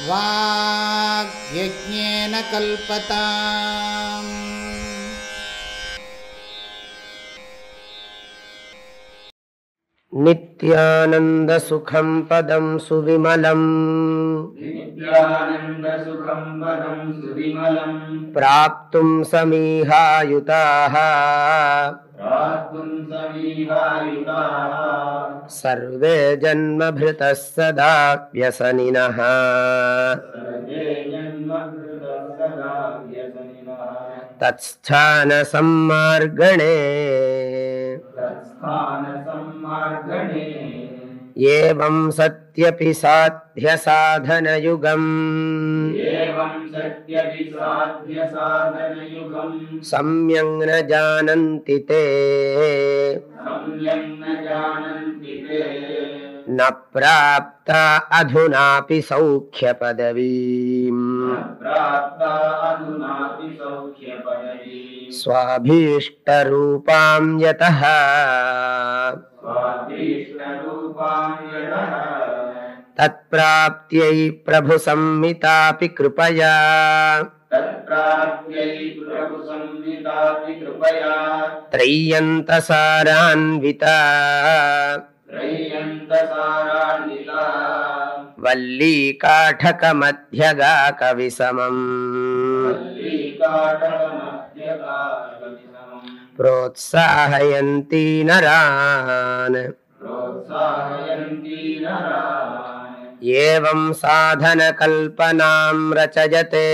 வாக்யஜ்ஞேன கல்பதாம். நித்யானந்த சுகம் பதம் சுவிமலம் பிராப்தும் சமீஹாயுதாः சர்வே ஜன்மப்ருதः சதா வ்யசனினः. தத்ஸ்தான சம்மார்கணே ஏவம் சத்யபி சாத்ய சாதனயுகம் சம்யங் ந ஜானந்தி தே ந ப்ராப்தா அதூனாபி சௌக்ய பதவீம் ஸ்வாபீஷ்டரூபாம் யதஹ தத்ப்ராப்த்யை பிரபு சம்மிதாபி கிருபயா த்ரையந்தசாரான்விதா வல்லீ காடகமத்யகா கவிசமம் ப்ரோத்சாஹயந்தி நரான். ஏவம் சாதன கல்பனாம் ரசயதே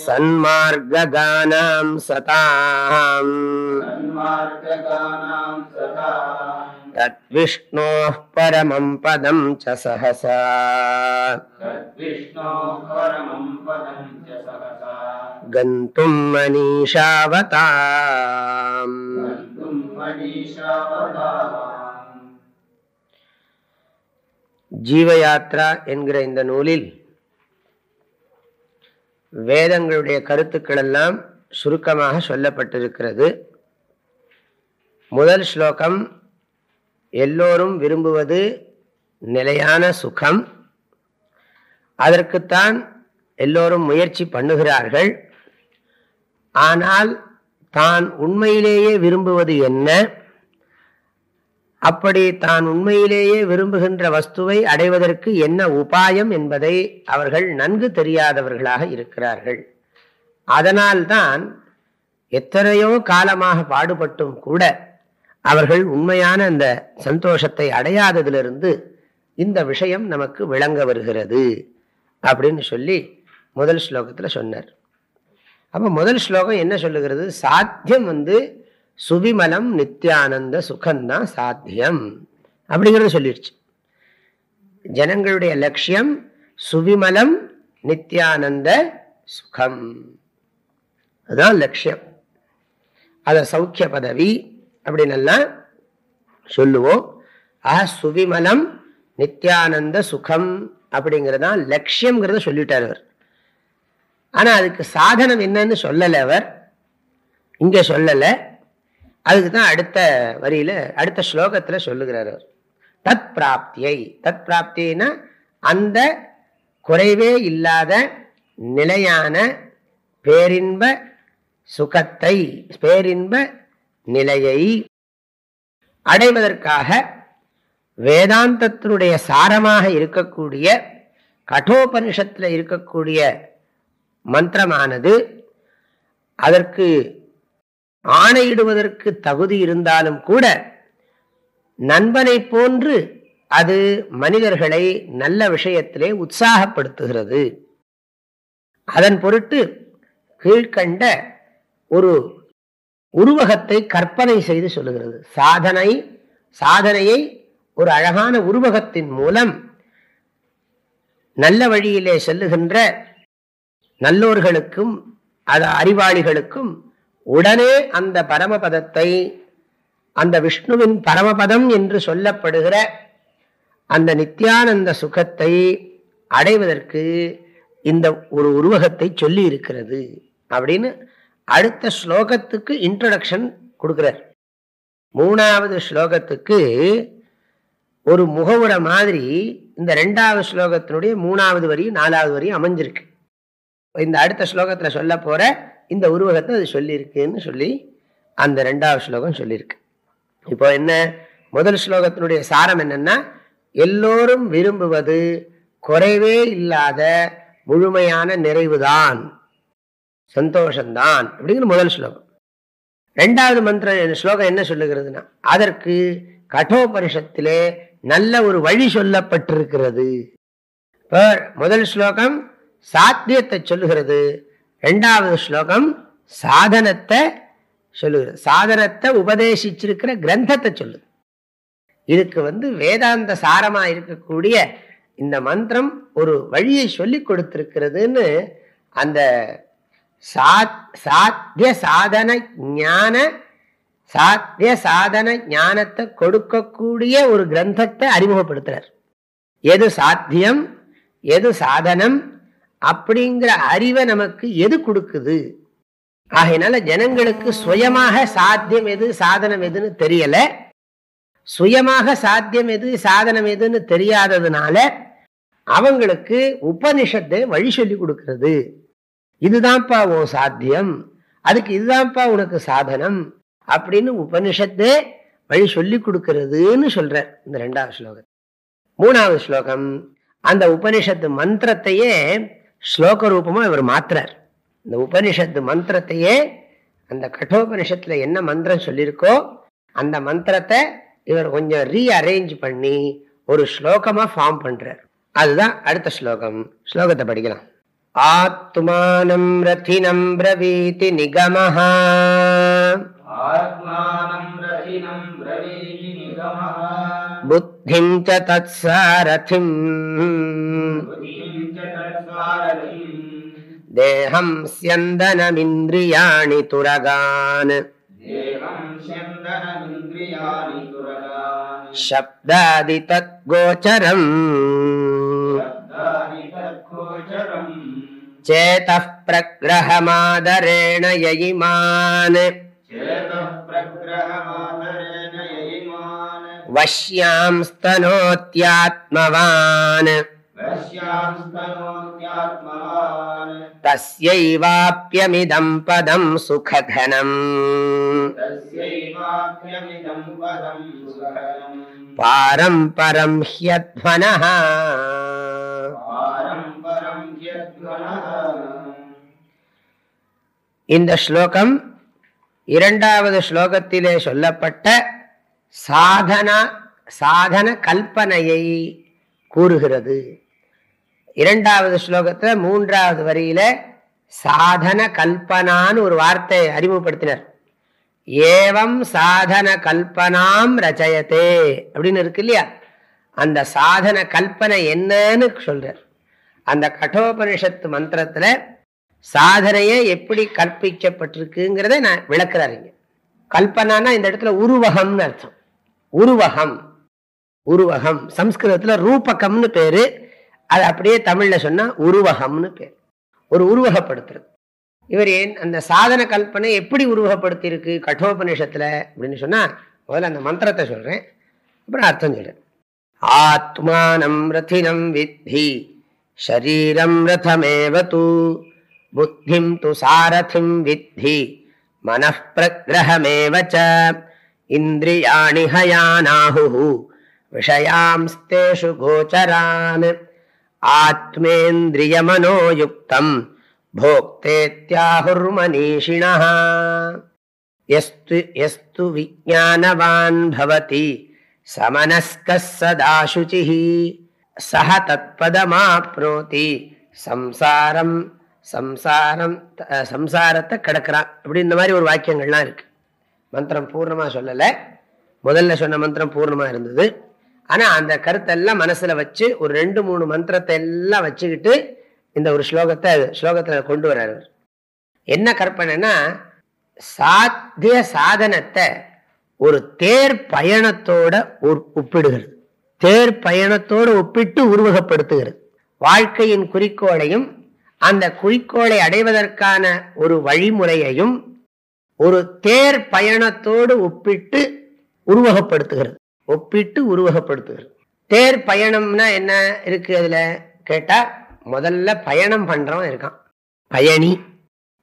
சன்மார்ககானாம் சதாம் தத்விஷ்ணோः பரமம் பதம் ச சஹசா. கந்தும் மனீஷாவதாம். ஜீவயாத்ரா என்கிற இந்த நூலில் வேதங்களுடைய கருத்துக்கள் எல்லாம் சுருக்கமாக சொல்லப்பட்டிருக்கிறது. முதல் ஸ்லோகம் எல்லோரும் விரும்புவது நிலையான சுகம். அதற்குத்தான் எல்லோரும் முயற்சி பண்ணுகிறார்கள். ஆனால் தான் உண்மையிலேயே விரும்புவது என்ன, அப்படி தான் உண்மையிலேயே விரும்புகின்ற வஸ்துவை அடைவதற்கு என்ன உபாயம் என்பதை அவர்கள் நன்கு தெரியாதவர்களாக இருக்கிறார்கள். அதனால்தான் எத்தனையோ காலமாக பாடுபட்டும் கூட அவர்கள் உண்மையான அந்த சந்தோஷத்தை அடையாததிலிருந்து இந்த விஷயம் நமக்கு விளங்க வருகிறது அப்படின்னு சொல்லி முதல் ஸ்லோகத்தில் சொன்னார். அப்போ முதல் ஸ்லோகம் என்ன சொல்லுகிறது? சாத்தியம் சுவிமலம் நித்யானந்த சுகந்தான் சாத்தியம் அப்படிங்கிறத சொல்லிடுச்சு. ஜனங்களுடைய லட்சியம் சுவிமலம் நித்யானந்த சுகம், அதுதான் லட்சியம். அத சௌக்கிய பதவி அப்படின்னு சொல்லுவோம். சுவிமலம் நித்யானந்த சுகம் அப்படிங்கிறதான் லட்சியம்ங்கிறத சொல்லிட்டார் அவர். ஆனா அதுக்கு சாதனம் என்னன்னு சொல்லலை அவர், இங்க சொல்லலை. அதுக்கு தான் அடுத்த வரியில அடுத்த ஸ்லோகத்துல சொல்லுகிறார் அவர். தத் பிராப்தியை, தத் பிராப்தினா அந்த குறைவே இல்லாத நிலையான பேரின்ப சுகத்தை, பேரின்ப நிலையை அடைவதற்காக வேதாந்தத்தினுடைய சாரமாக இருக்கக்கூடிய கட்டோபனிஷத்துல இருக்கக்கூடிய மந்திரமானது அதற்கு ஆணையிடுவதற்கு தகுதி இருந்தாலும் கூட நண்பனை போன்று அது மனிதர்களை நல்ல விஷயத்திலே உற்சாகப்படுத்துகிறது. அதன் பொருட்டு கீழ்கண்ட ஒரு உருவகத்தை கற்பனை செய்து சொல்லுகிறது. சாதனையை ஒரு அழகான உருவகத்தின் மூலம் நல்ல வழியிலே செல்லுகின்ற நல்லோர்களுக்கும் அறிவாளிகளுக்கும் உடனே அந்த பரமபதத்தை, அந்த விஷ்ணுவின் பரமபதம் என்று சொல்லப்படுகிற அந்த நித்யானந்த சுகத்தை அடைவதற்கு இந்த ஒரு உருவகத்தை சொல்லி இருக்கிறது அப்படின்னு அடுத்த ஸ்லோகத்துக்கு இன்ட்ரோடக்ஷன் கொடுக்கிறார். மூணாவது ஸ்லோகத்துக்கு ஒரு முகவுரை மாதிரி இந்த 2வது ஸ்லோகத்தினுடைய 3வது வரியும் 4வது வரியும் அமைஞ்சிருக்கு. இந்த அடுத்த ஸ்லோகத்துல சொல்ல போற இந்த உருவகத்தை அது சொல்லியிருக்குன்னு சொல்லி அந்த 2வது ஸ்லோகம் சொல்லியிருக்கு. இப்போ என்ன, முதல் ஸ்லோகத்தினுடைய சாரம் என்னன்னா, எல்லோரும் விரும்புவது குறைவே இல்லாத முழுமையான நிறைவுதான், சந்தோஷம்தான் அப்படிங்கிற முதல் ஸ்லோகம். 2வது மந்திர ஸ்லோகம் என்ன சொல்லுகிறதுனா, அதற்கு கட்டோபனிஷத்திலே நல்ல ஒரு வழி சொல்லப்பட்டிருக்கிறது. முதல் ஸ்லோகம் சாத்தியத்தை சொல்லுகிறது, 2வது ஸ்லோகம் சாதனத்தை சொல்லுகிறது. சாதனத்தை உபதேசிச்சிருக்கிற கிரந்தத்தை சொல்லுது. இதுக்கு வேதாந்த சாரமா இருக்கக்கூடிய இந்த மந்திரம் ஒரு வழியை சொல்லி கொடுத்திருக்கிறதுன்னு அந்த சாத்திய சாதன ஞானத்தை கொடுக்கக்கூடிய ஒரு கிரந்தத்தை அறிமுகப்படுத்துறார். எது சாத்தியம் எது சாதனம் அப்படிங்கிற அறிவை நமக்கு எது கொடுக்குது. ஆகையினால ஜனங்களுக்கு சுயமாக சாத்தியம் எது சாதனம் எதுன்னு தெரியல. சுயமாக சாத்தியம் எது சாதனம் எதுன்னு தெரியாததுனால அவங்களுக்கு உபனிஷத்தை வழி சொல்லி கொடுக்கிறது. இதுதான்ப்பா உன் சாத்தியம், அதுக்கு இதுதான்ப்பா உனக்கு சாதனம் அப்படின்னு உபனிஷத்தே வழி சொல்லி கொடுக்கிறதுன்னு சொல்றார் இந்த 2வது ஸ்லோகம். 3வது ஸ்லோகம் அந்த உபனிஷத்து மந்திரத்தையே ஸ்லோக ரூபமா இவர் மாத்துறார். இந்த உபனிஷத்து மந்திரத்தையே அந்த கட்டோபனிஷத்துல என்ன மந்திரம் சொல்லியிருக்கோ அந்த மந்திரத்தை இவர் கொஞ்சம் ரீஅரேஞ்ச் பண்ணி ஒரு ஸ்லோகமா ஃபார்ம் பண்றார். அதுதான் அடுத்த ஸ்லோகம். ஸ்லோகத்தை படிக்கலாம். ஆத்மானம் ரதினம் பிரவீதி நிகமஹ புத்திம் ச தத்சாரதிம் தேஹம் ஸ்யந்தனமிந்திரியாணி துரகான் சப்தாதி தத்கோச்சரம் சேதः பிரக்ரஹமாதரேண யயிமான் வஷ்யாம் ஸ்தனோத்யாத்மவான் தஸ்யைவாப்யமிதம் பதம் சுககனம் பாரம்பரம் ஹ்யத்வனஹ. இந்த ஸ்லோகம் 2வது ஸ்லோகத்திலே சொல்லப்பட்ட சாதன கல்பனையை கூறுகிறது. 2வது ஸ்லோகத்துல 3வது வரியில சாதன கல்பனான்னு ஒரு வார்த்தை அறிமுகப்படுத்தினர். ஏவம் சாதன கல்பனாம் ரச்சயத்தே அப்படின்னு இருக்கு இல்லையா, அந்த சாதன கல்பனை என்னன்னு சொல்றார். அந்த கட்டோபனிஷத்து மந்திரத்துல சாதனையே எப்படி கற்பிக்கப்பட்டிருக்குங்கிறத நான் விளக்குறாருங்க. கல்பனானா இந்த இடத்துல உருவகம்னு அர்த்தம். உருவகம் சம்ஸ்கிருதத்துல ரூபகம்னு பேரு, அது அப்படியே தமிழ்ல சொன்னா உருவகம்னு பேர். ஒரு உருவகப்படுத்துறது. இவர் ஏன் அந்த சாதன கல்பனை எப்படி உருவகப்படுத்தி இருக்கு கட்டோபனிஷத்துல அப்படின்னு சொன்னா, முதல்ல அந்த மந்திரத்தை சொல்றேன், அப்புறம் அர்த்தம் சொல்றேன். ஆத்மானம் ரதினம் வித்தி ஷரீரம் ரதமேவது புத்திம் து சாரதிம் வித்தி மனః பிரக்ரஹமேவ ச இந்திரியாணி ஹயானாஹு விஷயாம்ஸ்தேஷு கோச்சரான் ஆத்மேந்திரியமனோயுக்தம் போக்தேத்யாஹுர்மனீஷிணः யஸ்து விஜ்ஞானவான் பவதி சமனஸ்கஸ் சதா சுசிः சஹ தத்பதமாப்னோதி சம்சாரத்தை கடக்கிறான். அப்படி இந்த மாதிரி ஒரு வாக்கியங்கள்லாம் இருக்கு. மந்திரம் பூர்ணமா சொல்லல, முதல்ல சொன்ன மந்திரம் பூர்ணமா இருந்தது. ஆனா அந்த கருத்தெல்லாம் மனசுல வச்சு ஒரு 2-3 மந்திரத்தை எல்லாம் வச்சுக்கிட்டு இந்த ஒரு ஸ்லோகத்துல கொண்டு வர்றாரு. என்ன கற்பனைனா, சாத்திய சாதனத்தை ஒரு தேர் பயணத்தோட ஒப்பிடுகிறது. தேர் பயணத்தோடு ஒப்பிட்டு உருவகப்படுத்துகிறது. வாழ்க்கையின் குறிக்கோளையும் அந்த குறிக்கோளை அடைவதற்கான ஒரு வழிமுறையையும் ஒரு தேர் பயணத்தோடு ஒப்பிட்டு உருவகப்படுத்துகிறது. தேர் பயணம்னா என்ன இருக்கு அதுல கேட்டா, முதல்ல பயணம் பண்றவன் இருக்கான் பயணி.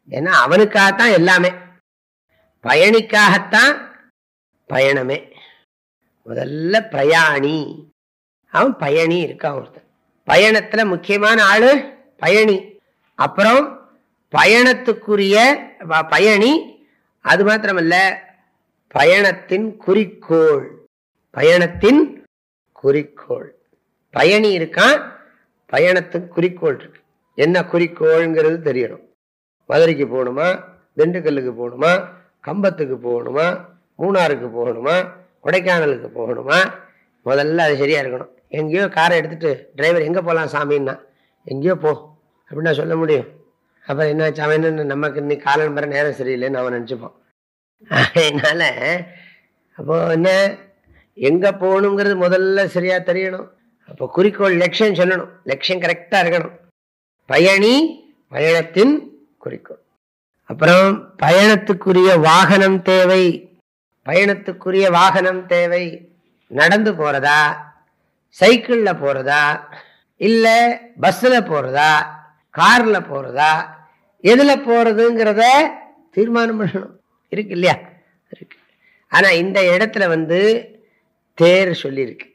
ஏன்னா அவனுக்காகத்தான் எல்லாமே, பயணிக்காகத்தான் பயணமே. முதல்ல பிரயாணி, அவன் பயணி இருக்கான் ஒருத்தன். பயணத்துல முக்கியமான ஆளு பயணி. அப்புறம் பயணத்துக்குரிய பயணி, அது மாத்திரமல்ல பயணத்தின் குறிக்கோள். பயணத்தின் குறிக்கோள், பயணி இருக்கான், பயணத்தின் குறிக்கோள் இருக்கு. என்ன குறிக்கோள்ங்கிறது தெரியணும். மதுரைக்கு போகணுமா, திண்டுக்கல்லுக்கு போகணுமா, கம்பத்துக்கு போகணுமா, மூணாருக்கு போகணுமா, கொடைக்கானலுக்கு போகணுமா, முதல்ல அது சரியா இருக்கணும். எங்கேயோ காரை எடுத்துட்டு டிரைவர் எங்கே போகலாம் சாமின்னா, எங்கேயோ போ அப்படின்னா சொல்ல முடியும். அப்புறம் என்ன சாமின்னு நமக்கு இன்னைக்கு காலம்பர நேரம் சரியில்லைன்னு அவன் நினச்சிப்போம். அதனால அப்போ என்ன, எங்கே போகணுங்கிறது முதல்ல சரியா தெரியணும். அப்போ குறிக்கோள் லட்சியம் சொல்லணும், லட்சியம் கரெக்டாக இருக்கணும். பயணி, பயணத்தின் குறிக்கோள். அப்புறம் பயணத்துக்குரிய வாகனம் தேவை. பயணத்துக்குரிய வாகனம் தேவை. நடந்து போறதா, சைக்கிள்ல போறதா, இல்ல பஸ்ல போறதா, கார்ல போறதா, எதுல போறதுங்கிறத தீர்மானம் பண்ணணும். இருக்கு இல்லையா? இருக்கு. ஆனா இந்த இடத்துல தேர் சொல்லியிருக்கு.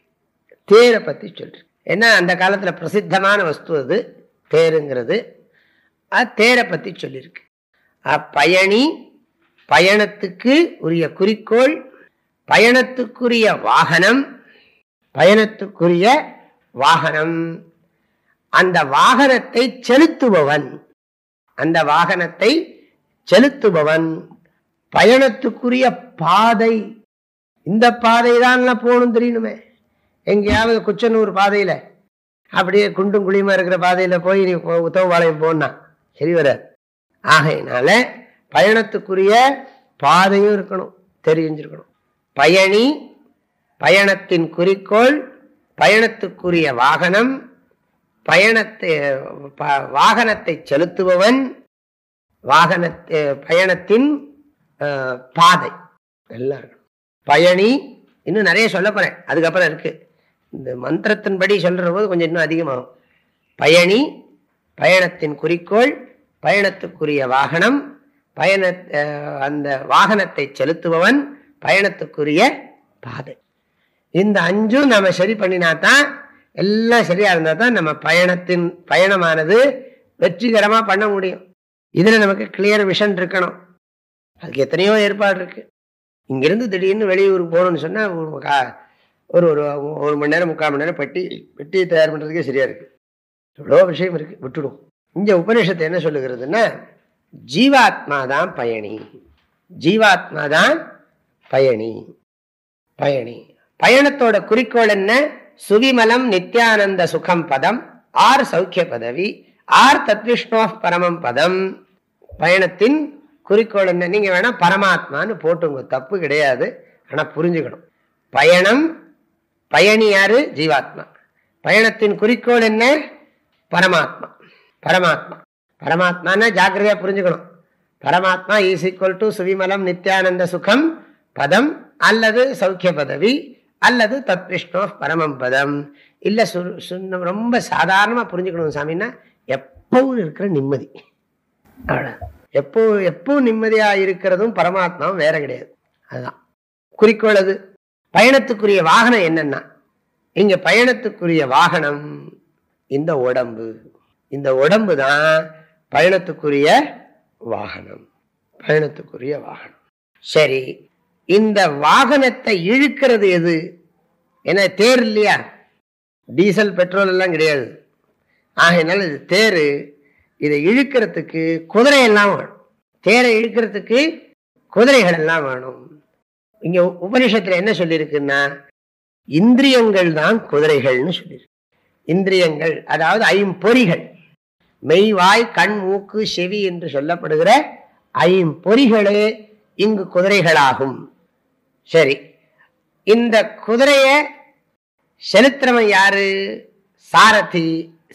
தேரை பத்தி சொல்லிருக்கு. ஏன்னா அந்த காலத்துல பிரசித்தமான வஸ்து அது தேருங்கிறது. அது தேரை பத்தி சொல்லியிருக்கு. பயணி, பயணத்துக்கு உரிய குறிக்கோள், பயணத்துக்குரிய வாகனம், பயணத்துக்குரிய வாகனம், அந்த வாகனத்தை செலுத்துபவன், அந்த வாகனத்தை செலுத்துபவன், பயணத்துக்குரிய பாதை. இந்த பாதை தான் போகணும் தெரியணுமே. எங்கேயாவது குச்சனூர் பாதையில அப்படியே குண்டும் குழியுமா இருக்கிற பாதையில போய் நீ உத்தவபாளையம் போனா சரி வராது. ஆகையினால பயணத்துக்குரிய பாதையும் இருக்கணும், தெரிஞ்சிருக்கணும். பயணி, பயணத்தின் குறிக்கோள், பயணத்துக்குரிய வாகனம், வாகனத்தை செலுத்துபவன், பயணத்தின் பாதை எல்லாம் இருக்கணும். பயணி இன்னும் நிறைய சொல்ல போறேன், அதுக்கப்புறம் இருக்கு. இந்த மந்திரத்தின்படி சொல்ற போது கொஞ்சம் இன்னும் அதிகமாகும். பயணி, பயணத்தின் குறிக்கோள், பயணத்துக்குரிய வாகனம், அந்த வாகனத்தை செலுத்துபவன், பயணத்துக்குரிய பாதை. இந்த அஞ்சும் நம்ம சரி பண்ணினாதான், எல்லாம் சரியா இருந்தா தான் நம்ம பயணமானது வெற்றிகரமா பண்ண முடியும். இதுல நமக்கு கிளியர் விஷன் இருக்கணும். அதுக்கு எத்தனையோ ஏற்பாடு இருக்கு. இங்கிருந்து திடீர்னு வெளியூருக்கு போகணும்னு சொன்னா ஒரு மணி நேரம் 3/4 மணி நேரம் பெட்டியை தயார் பண்றதுக்கே சரியா இருக்கு. எவ்வளோ விஷயம் இருக்கு, விட்டுடும். இங்க உபநிஷத்து என்ன சொல்லுகிறதுன்னா, ஜீவாத்மாதான் பயணி, ஜீவாத்மாதான் பயணி. பயணி பயணத்தோட குறிக்கோள் என்ன? சுவிமலம் நித்யானந்த சுகம் பதம், ஆர் சௌக்கிய பதவி, ஆர் தத்விஷ்ணோ பரமம் பதம். பயணத்தின் குறிக்கோள் என்ன? நீங்க வேணா பரமாத்மான்னு போட்டுங்க, தப்பு கிடையாது. ஆனா புரிஞ்சுக்கணும், பயணம், பயணி யாரு? ஜீவாத்மா. பயணத்தின் குறிக்கோள் என்ன? பரமாத்மா. பரமாத்மா, பரமாத்மான்னா ஜாக்கிரதையா புரிஞ்சுக்கணும். பரமாத்மா இஸ் ஈக்குவல் டு சுவிமலம் நித்யானந்த சுகம் பதம், அல்லது சௌக்கிய பதவி, அல்லது தத்விஷ்ணோ பரமம் பதம். இல்ல ரொம்ப சாதாரணமா புரிஞ்சுக்கணும் சாமின்னா, எப்பவும் இருக்கிற நிம்மதி. எப்பவும் நிம்மதியா இருக்கிறதும் பரமாத்மாவும் வேற கிடையாது. அதுதான் குறிக்கோள். அது பயணத்துக்குரிய வாகனம் என்னன்னா, இங்க பயணத்துக்குரிய வாகனம் இந்த உடம்பு. இந்த உடம்பு தான் பயணத்துக்குரிய வாகனம், பயணத்துக்குரிய வாகனம். சரி, இந்த வாகனத்தை இழுக்கிறது எது? ஏன்னா தேர் இல்லையா, டீசல் பெட்ரோல் எல்லாம் கிடையாது. ஆகையினால இது தேரு. இதை இழுக்கிறதுக்கு குதிரை எல்லாம் வேணும். தேரை இழுக்கிறதுக்கு குதிரைகள் எல்லாம் வேணும். இங்க உபநிஷத்துல என்ன சொல்லியிருக்குன்னா, இந்திரியங்கள் தான் குதிரைகள்னு சொல்லியிருக்கு. இந்திரியங்கள் அதாவது ஐம்பொறிகள், மெய், வாய், கண், மூக்கு, செவி என்று சொல்லப்படுகிற ஐம்பொறிகளே இங்கு குதிரைகளாகும். சரி, இந்த குதிரைய செலுத்துறவன் யாரு? சாரதி.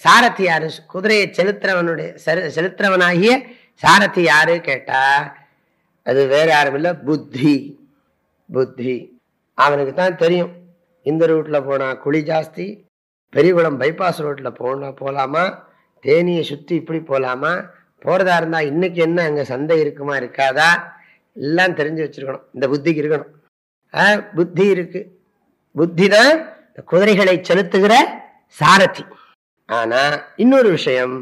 சாரதி யாரு? குதிரையை செலுத்துறவனாகிய சாரதி யாரு கேட்டா, அது வேற யாரும் இல்ல, புத்தி. புத்தி. அவனுக்கு தான் தெரியும் இந்த ரூட்டில் போனால் குழி ஜாஸ்தி, பெரியகுளம் பைபாஸ் ரோட்டில் போகலாமா, தேனியை சுற்றி இப்படி போகலாமா, போகிறதா இருந்தால் இன்னைக்கு என்ன அங்கே சந்தை இருக்குமா இருக்காதா எல்லாம் தெரிஞ்சு வச்சுருக்கணும். இந்த புத்திக்கு இருக்கணும். புத்தி இருக்கு. புத்தி தான் குதிரைகளை செலுத்துகிற சாரதி. ஆனால் இன்னொரு விஷயம்,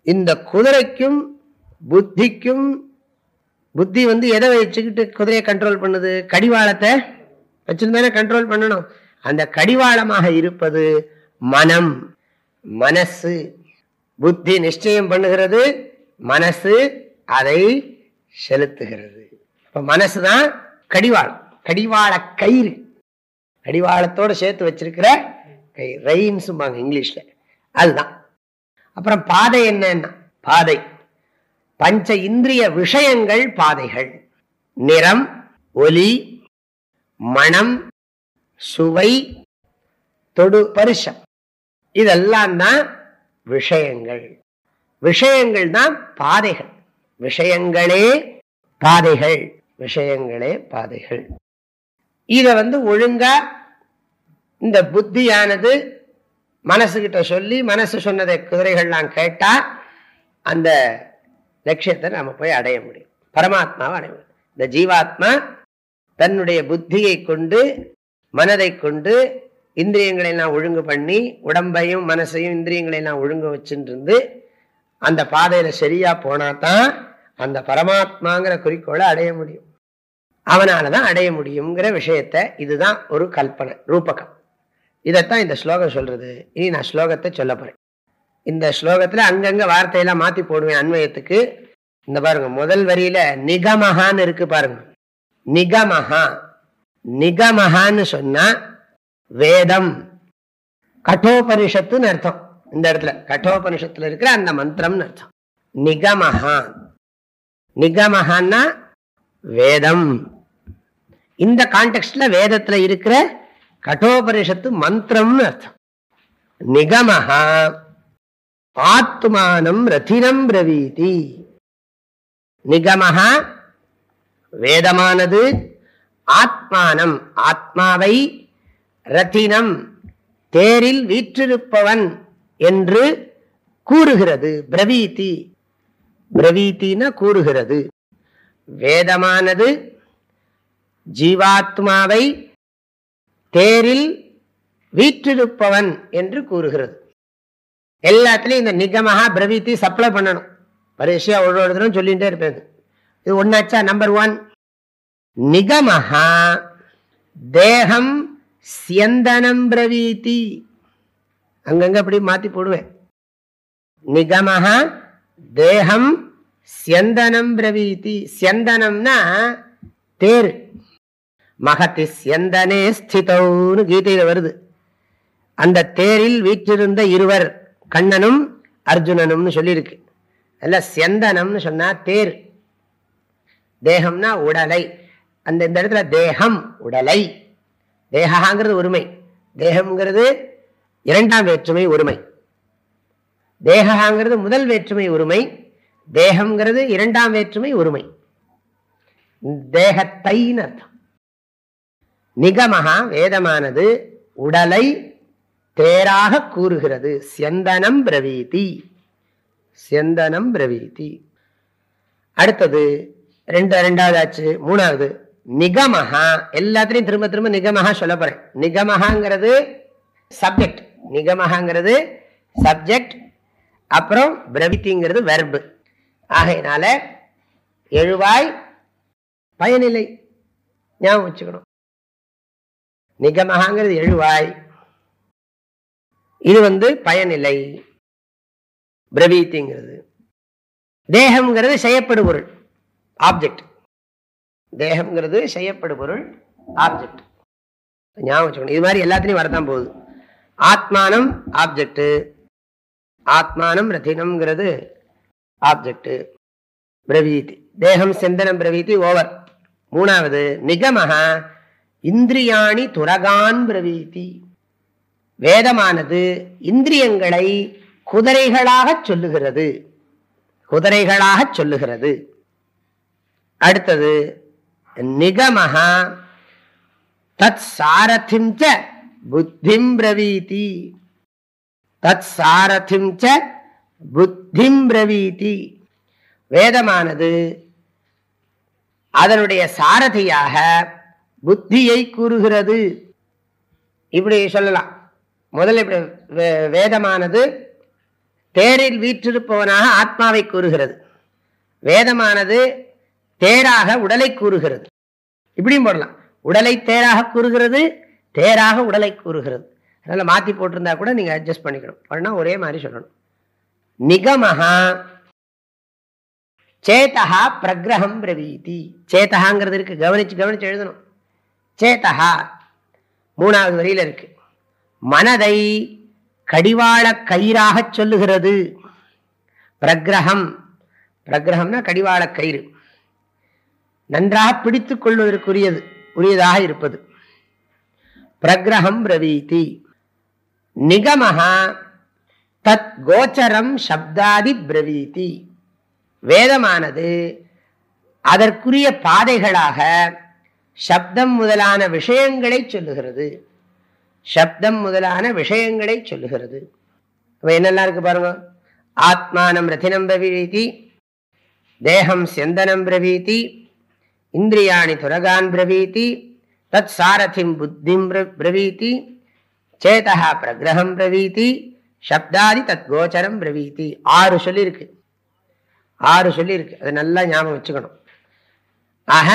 இந்த குதிரைக்கும் புத்திக்கும், புத்தி எதை வச்சுக்கிட்டு குதிரையை கண்ட்ரோல் பண்ணுது? கடிவாளத்தை வச்சுருந்தானே கண்ட்ரோல் பண்ணணும். அந்த கடிவாளமாக இருப்பது மனம், மனசு. புத்தி நிச்சயம் பண்ணுகிறது, மனசு அதை செலுத்துகிறது. இப்ப மனசுதான் கடிவாளம், கடிவாள கயிறு, கடிவாளத்தோடு சேர்த்து வச்சிருக்கிற கயிறு, ரெயின்ஸும்பாங்க இங்கிலீஷ்ல, அதுதான். அப்புறம் பாதை என்னன்னா, பாதை பஞ்ச இந்திரிய விஷயங்கள் பாதைகள். நிறம், ஒலி, மனம், சுவை, தொடு, பரிசம், இதெல்லாம் தான் விஷயங்கள். விஷயங்கள் தான் பாதைகள். விஷயங்களே பாதைகள், விஷயங்களே பாதைகள். இத ஒழுங்கா இந்த புத்தியானது மனசுகிட்ட சொல்லி, மனசு சொன்னதை குதிரைகள்லாம் கேட்டா அந்த லட்சியத்தை நாம போய் அடைய முடியும், பரமாத்மாவை அடைய முடியும். இந்த ஜீவாத்மா தன்னுடைய புத்தியை கொண்டு, மனதை கொண்டு இந்திரியங்களை எல்லாம் ஒழுங்கு பண்ணி, உடம்பையும் மனசையும் இந்திரியங்களை எல்லாம் ஒழுங்கு வச்சுருந்து அந்த பாதையில சரியா போனாதான் அந்த பரமாத்மாங்கிற குறிக்கோளை அடைய முடியும். அவனாலதான் அடைய முடியுங்கிற விஷயத்த, இதுதான் ஒரு கல்பனை, ரூபகம். இதைத்தான் இந்த ஸ்லோகம் சொல்றது. இனி நான் ஸ்லோகத்தை சொல்ல போறேன். இந்த ஸ்லோகத்துல அங்கங்க வார்த்தையெல்லாம் மாத்தி போடுவேன் அன்வயத்துக்கு. இந்த பாருங்க, முதல் வரியில நிகமஹான்னு இருக்கு பாருங்க. நிகமஹா, நிகமஹான்னு சொன்னா வேதம், கட்டோபனிஷத்துன்னு அர்த்தம். இந்த இடத்துல கட்டோபனிஷத்துல இருக்கிற அந்த மந்திரம்னு அர்த்தம். நிகமஹா, நிகமஹான்னா வேதம். இந்த கான்டெக்ஸ்ட்ல வேதத்துல இருக்கிற கட்டோபனிஷத்து மந்திரம்னு அர்த்தம். நிகமஹா ஆத்மானம் ரதினம் பிரவீதி. நிகமஹா வேதமானது, ஆத்மானம் ஆத்மாவை, ரத்தினம் தேரில் வீற்றிருப்பவன் என்று கூறுகிறது. பிரவீதி, பிரவீத்தின கூறுகிறது. வேதமானது ஜீவாத்மாவை தேரில் வீற்றிருப்பவன் என்று கூறுகிறது. எல்லாத்துலயும் இந்த நிகமஹா பிரவீத்தி சப்ளை பண்ணணும். பரிசையா ஒரு தரம் சொல்லிட்டே இருப்பேன். இது ஒன்னாச்சா? நம்பர் 1, நிகமஹா தேகம் ஸ்யந்தனம் பிரவீதி. அங்கங்க அப்படி மாத்தி போடுவேன். நிகமஹா தேகம் ஸ்யந்தனம் பிரவீதி. ஸ்யந்தனம்னா தேர். மகதி ஸ்யந்தனே ஸ்திதௌன்னு கீதையில வருது. அந்த தேரில் வீற்றிருந்த இருவர், கண்ணனும் அர்ஜுனனும்னு சொல்லியிருக்கு. அல்ல, ஸ்யந்தனம்னு சொன்னா தேர், தேகம்னா உடலை. அந்த இந்த இடத்துல தேகம் உடலை, தேகாங்கிறது ஒருமை, தேகம்ங்கிறது இரண்டாம் வேற்றுமை ஒருமை, தேகாங்கிறது முதல் வேற்றுமை ஒருமை, தேகம்ங்கிறது இரண்டாம் வேற்றுமை ஒருமை, தேகத்தைன்னு அர்த்தம். நிகமஹா வேதமானது உடலை தேராக கூறுகிறது. ஸ்யந்தனம் பிரவீதி, ஸ்யந்தனம் பிரவீதி. அடுத்தது ரெண்டாவது ஆச்சு. மூணாவது நிகமஹா. எல்லாத்திலையும் திரும்ப திரும்ப நிகமஹா சொல்ல போறேன். நிகமஹாங்கிறது சப்ஜெக்ட், நிகமஹாங்கிறது சப்ஜெக்ட், அப்புறம் பிரவீதிங்கிறது வெர்பு. ஆகையினால எழுவாய் பயனில்லை, ஞாபகம் வச்சுக்கணும். நிகமஹாங்கிறது எழுவாய், இது பயனில்லை. பிரவீதிங்கிறது தேகம்ங்கிறது செய்யப்படு பொருள், ஆப்ஜெக்ட். தேகம்ங்கிறது செய்யப்படு பொருள், ஆப்ஜெக்ட். ஞாபகம் வச்சுக்கணும். இது மாதிரி எல்லாத்திலையும் வரதான் போகுது. ஆத்மானம் ஆப்ஜெக்ட், ஆத்மானம் ரத்தினம்ங்கிறது ஆப்ஜெக்ட். பிரவீதி தேகம் சிந்தனம் பிரவீதி ஓவர். மூணாவது நிகமஹா இந்திரியாணி துரகான் பிரவீதி. வேதமானது இந்திரியங்களை குதிரைகளாக சொல்லுகிறது, குதிரைகளாக சொல்லுகிறது. அடுத்தது நிகமஹா தத் சாரதிம் ச புத்திம் பிரவீதி, தத் சாரதிம் ச புத்திம் பிரவீதி. வேதமானது அதனுடைய சாரதியாக புத்தியை கூறுகிறது. இப்படி சொல்லலாம். முதல்ல இப்படி வேதமானது தேரில் வீற்றிருப்பவனாக ஆத்மாவை கூறுகிறது, வேதமானது தேராக உடலை கூறுகிறது. இப்படியும் போடலாம். உடலை தேராக கூறுகிறது, தேராக உடலை கூறுகிறது. அதனால மாத்தி போட்டிருந்தா கூட நீங்க அட்ஜஸ்ட் பண்ணிக்கணும். அப்படின்னா ஒரே மாதிரி சொல்லணும். நிகமஹா சேதஹா பிரகிரகம் பிரவீதி. சேதஹாங்கிறது இருக்கு, கவனிச்சு கவனிச்சு எழுதணும். சேதஹா மூணாவது வரியில இருக்கு. மனதை கடிவாள கயிறாக சொல்லுகிறது. பிரகிரகம், பிரகிரகம்னா கடிவாள கயிறு, நன்றாக பிடித்துக் கொள்வதற்குரியதாக இருப்பது. பிரகிரகம் பிரவீதி. நிகமஹா தத் கோச்சரம் சப்தாதி பிரவீதி. வேதமானது அதற்குரிய பாதைகளாக சப்தம் முதலான விஷயங்களை சொல்லுகிறது. சப்தம் முதலான விஷயங்களை சொல்லுகிறது. என்னெல்லாம் இருக்கு பாருங்க. ஆத்மானம் ரத்தினம் பிரவீதி, தேகம் செந்தனம் பிரவீதி, இந்திரியாணி துரகான் பிரவீதி, தத் சாரதிம் புத்திம் பிரவீதி, சேதஹா பிரகிரகம் பிரவீதி, சப்தாதி தத் கோச்சரம் பிரவீதி. 6 சொல்லி இருக்கு, 6 சொல்லி இருக்கு. அதை நல்லா ஞாபகம் வச்சுக்கணும். ஆக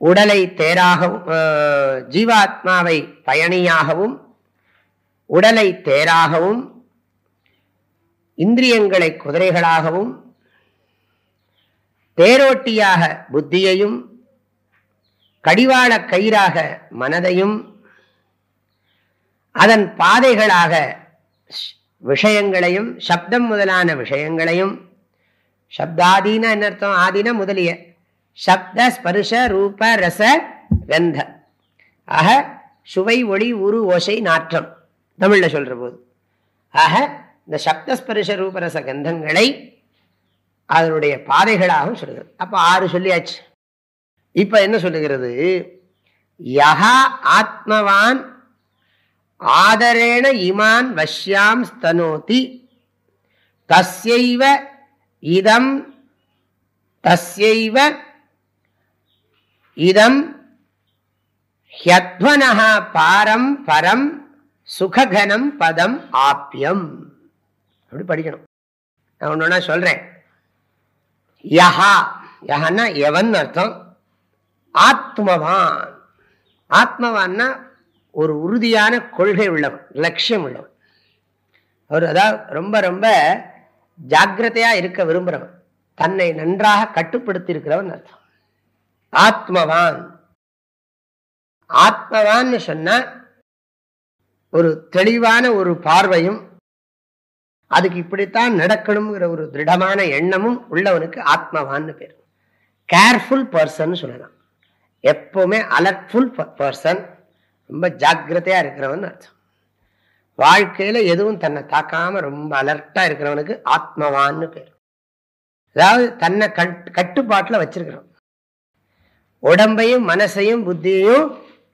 உடலை தேராகவும், ஜீவாத்மாவை பயணியாகவும், உடலை தேராகவும், இந்திரியங்களை குதிரைகளாகவும், தேரோட்டியாக புத்தியையும், கடிவாள கயிறாக மனதையும், அதன் பாதைகளாக விஷயங்களையும், சப்தம் முதலான விஷயங்களையும். சப்தாதீன என்ன அர்த்தம்? ஆதீன முதலிய சப்த ஸ்பர்ஷ ரூப ரச கந்த. ஆக சுவை ஒளி உரு ஓசை நாற்றம் தமிழ்ல சொல்ற போது, ஆக இந்த சப்தஸ்பர்ஷ ரூபரச கந்தங்களை அதனுடைய பாதைகளாகவும் சொல்லுகிறது. அப்ப 6 சொல்லியாச்சு. இப்ப என்ன சொல்லுகிறது? யஹா ஆத்மவான் ஆதரேண இமான் வஷ்யாம் ஸ்தனோதி தஸ்யைவ இதம் தஸ்யைவ இதம் ஹ்யத்வனஹ பாரம் பரம் சுககனம் பதம் ஆப்யம். அப்படி படிக்கணும். நான் ஒண்ணு சொல்றேன். யஹா, யஹன்னா எவன் அர்த்தம். ஆத்மவான், ஆத்மவான்னா ஒரு உறுதியான கொள்கை உள்ளவன், லட்சியம் உள்ளவன். அவர் அதாவது ரொம்ப ரொம்ப ஜாக்கிரதையா இருக்க விரும்புறவன், தன்னை நன்றாக கட்டுப்படுத்தி இருக்கிறவன் அர்த்தம். ஆத்மவான், ஆத்மவான் சொன்னா ஒரு தெளிவான ஒரு பார்வையும், அதுக்கு இப்படித்தான் நடக்கணுங்கிற ஒரு திருடமான எண்ணமும் உள்ளவனுக்கு ஆத்மவான்னு பேர். கேர்ஃபுல் பர்சன் சொல்லலாம். எப்பவுமே அலர்ட்ஃபுல் பர்சன், ரொம்ப ஜாக்கிரதையா இருக்கிறவன் அர்த்தம். வாழ்க்கையில எதுவும் தன்னை தாக்காம ரொம்ப அலர்ட்டா இருக்கிறவனுக்கு ஆத்மவான்னு பேர். அதாவது தன்னை கட்டுப்பாட்டுல வச்சிருக்கிறவன், உடம்பையும் மனசையும் புத்தியையும்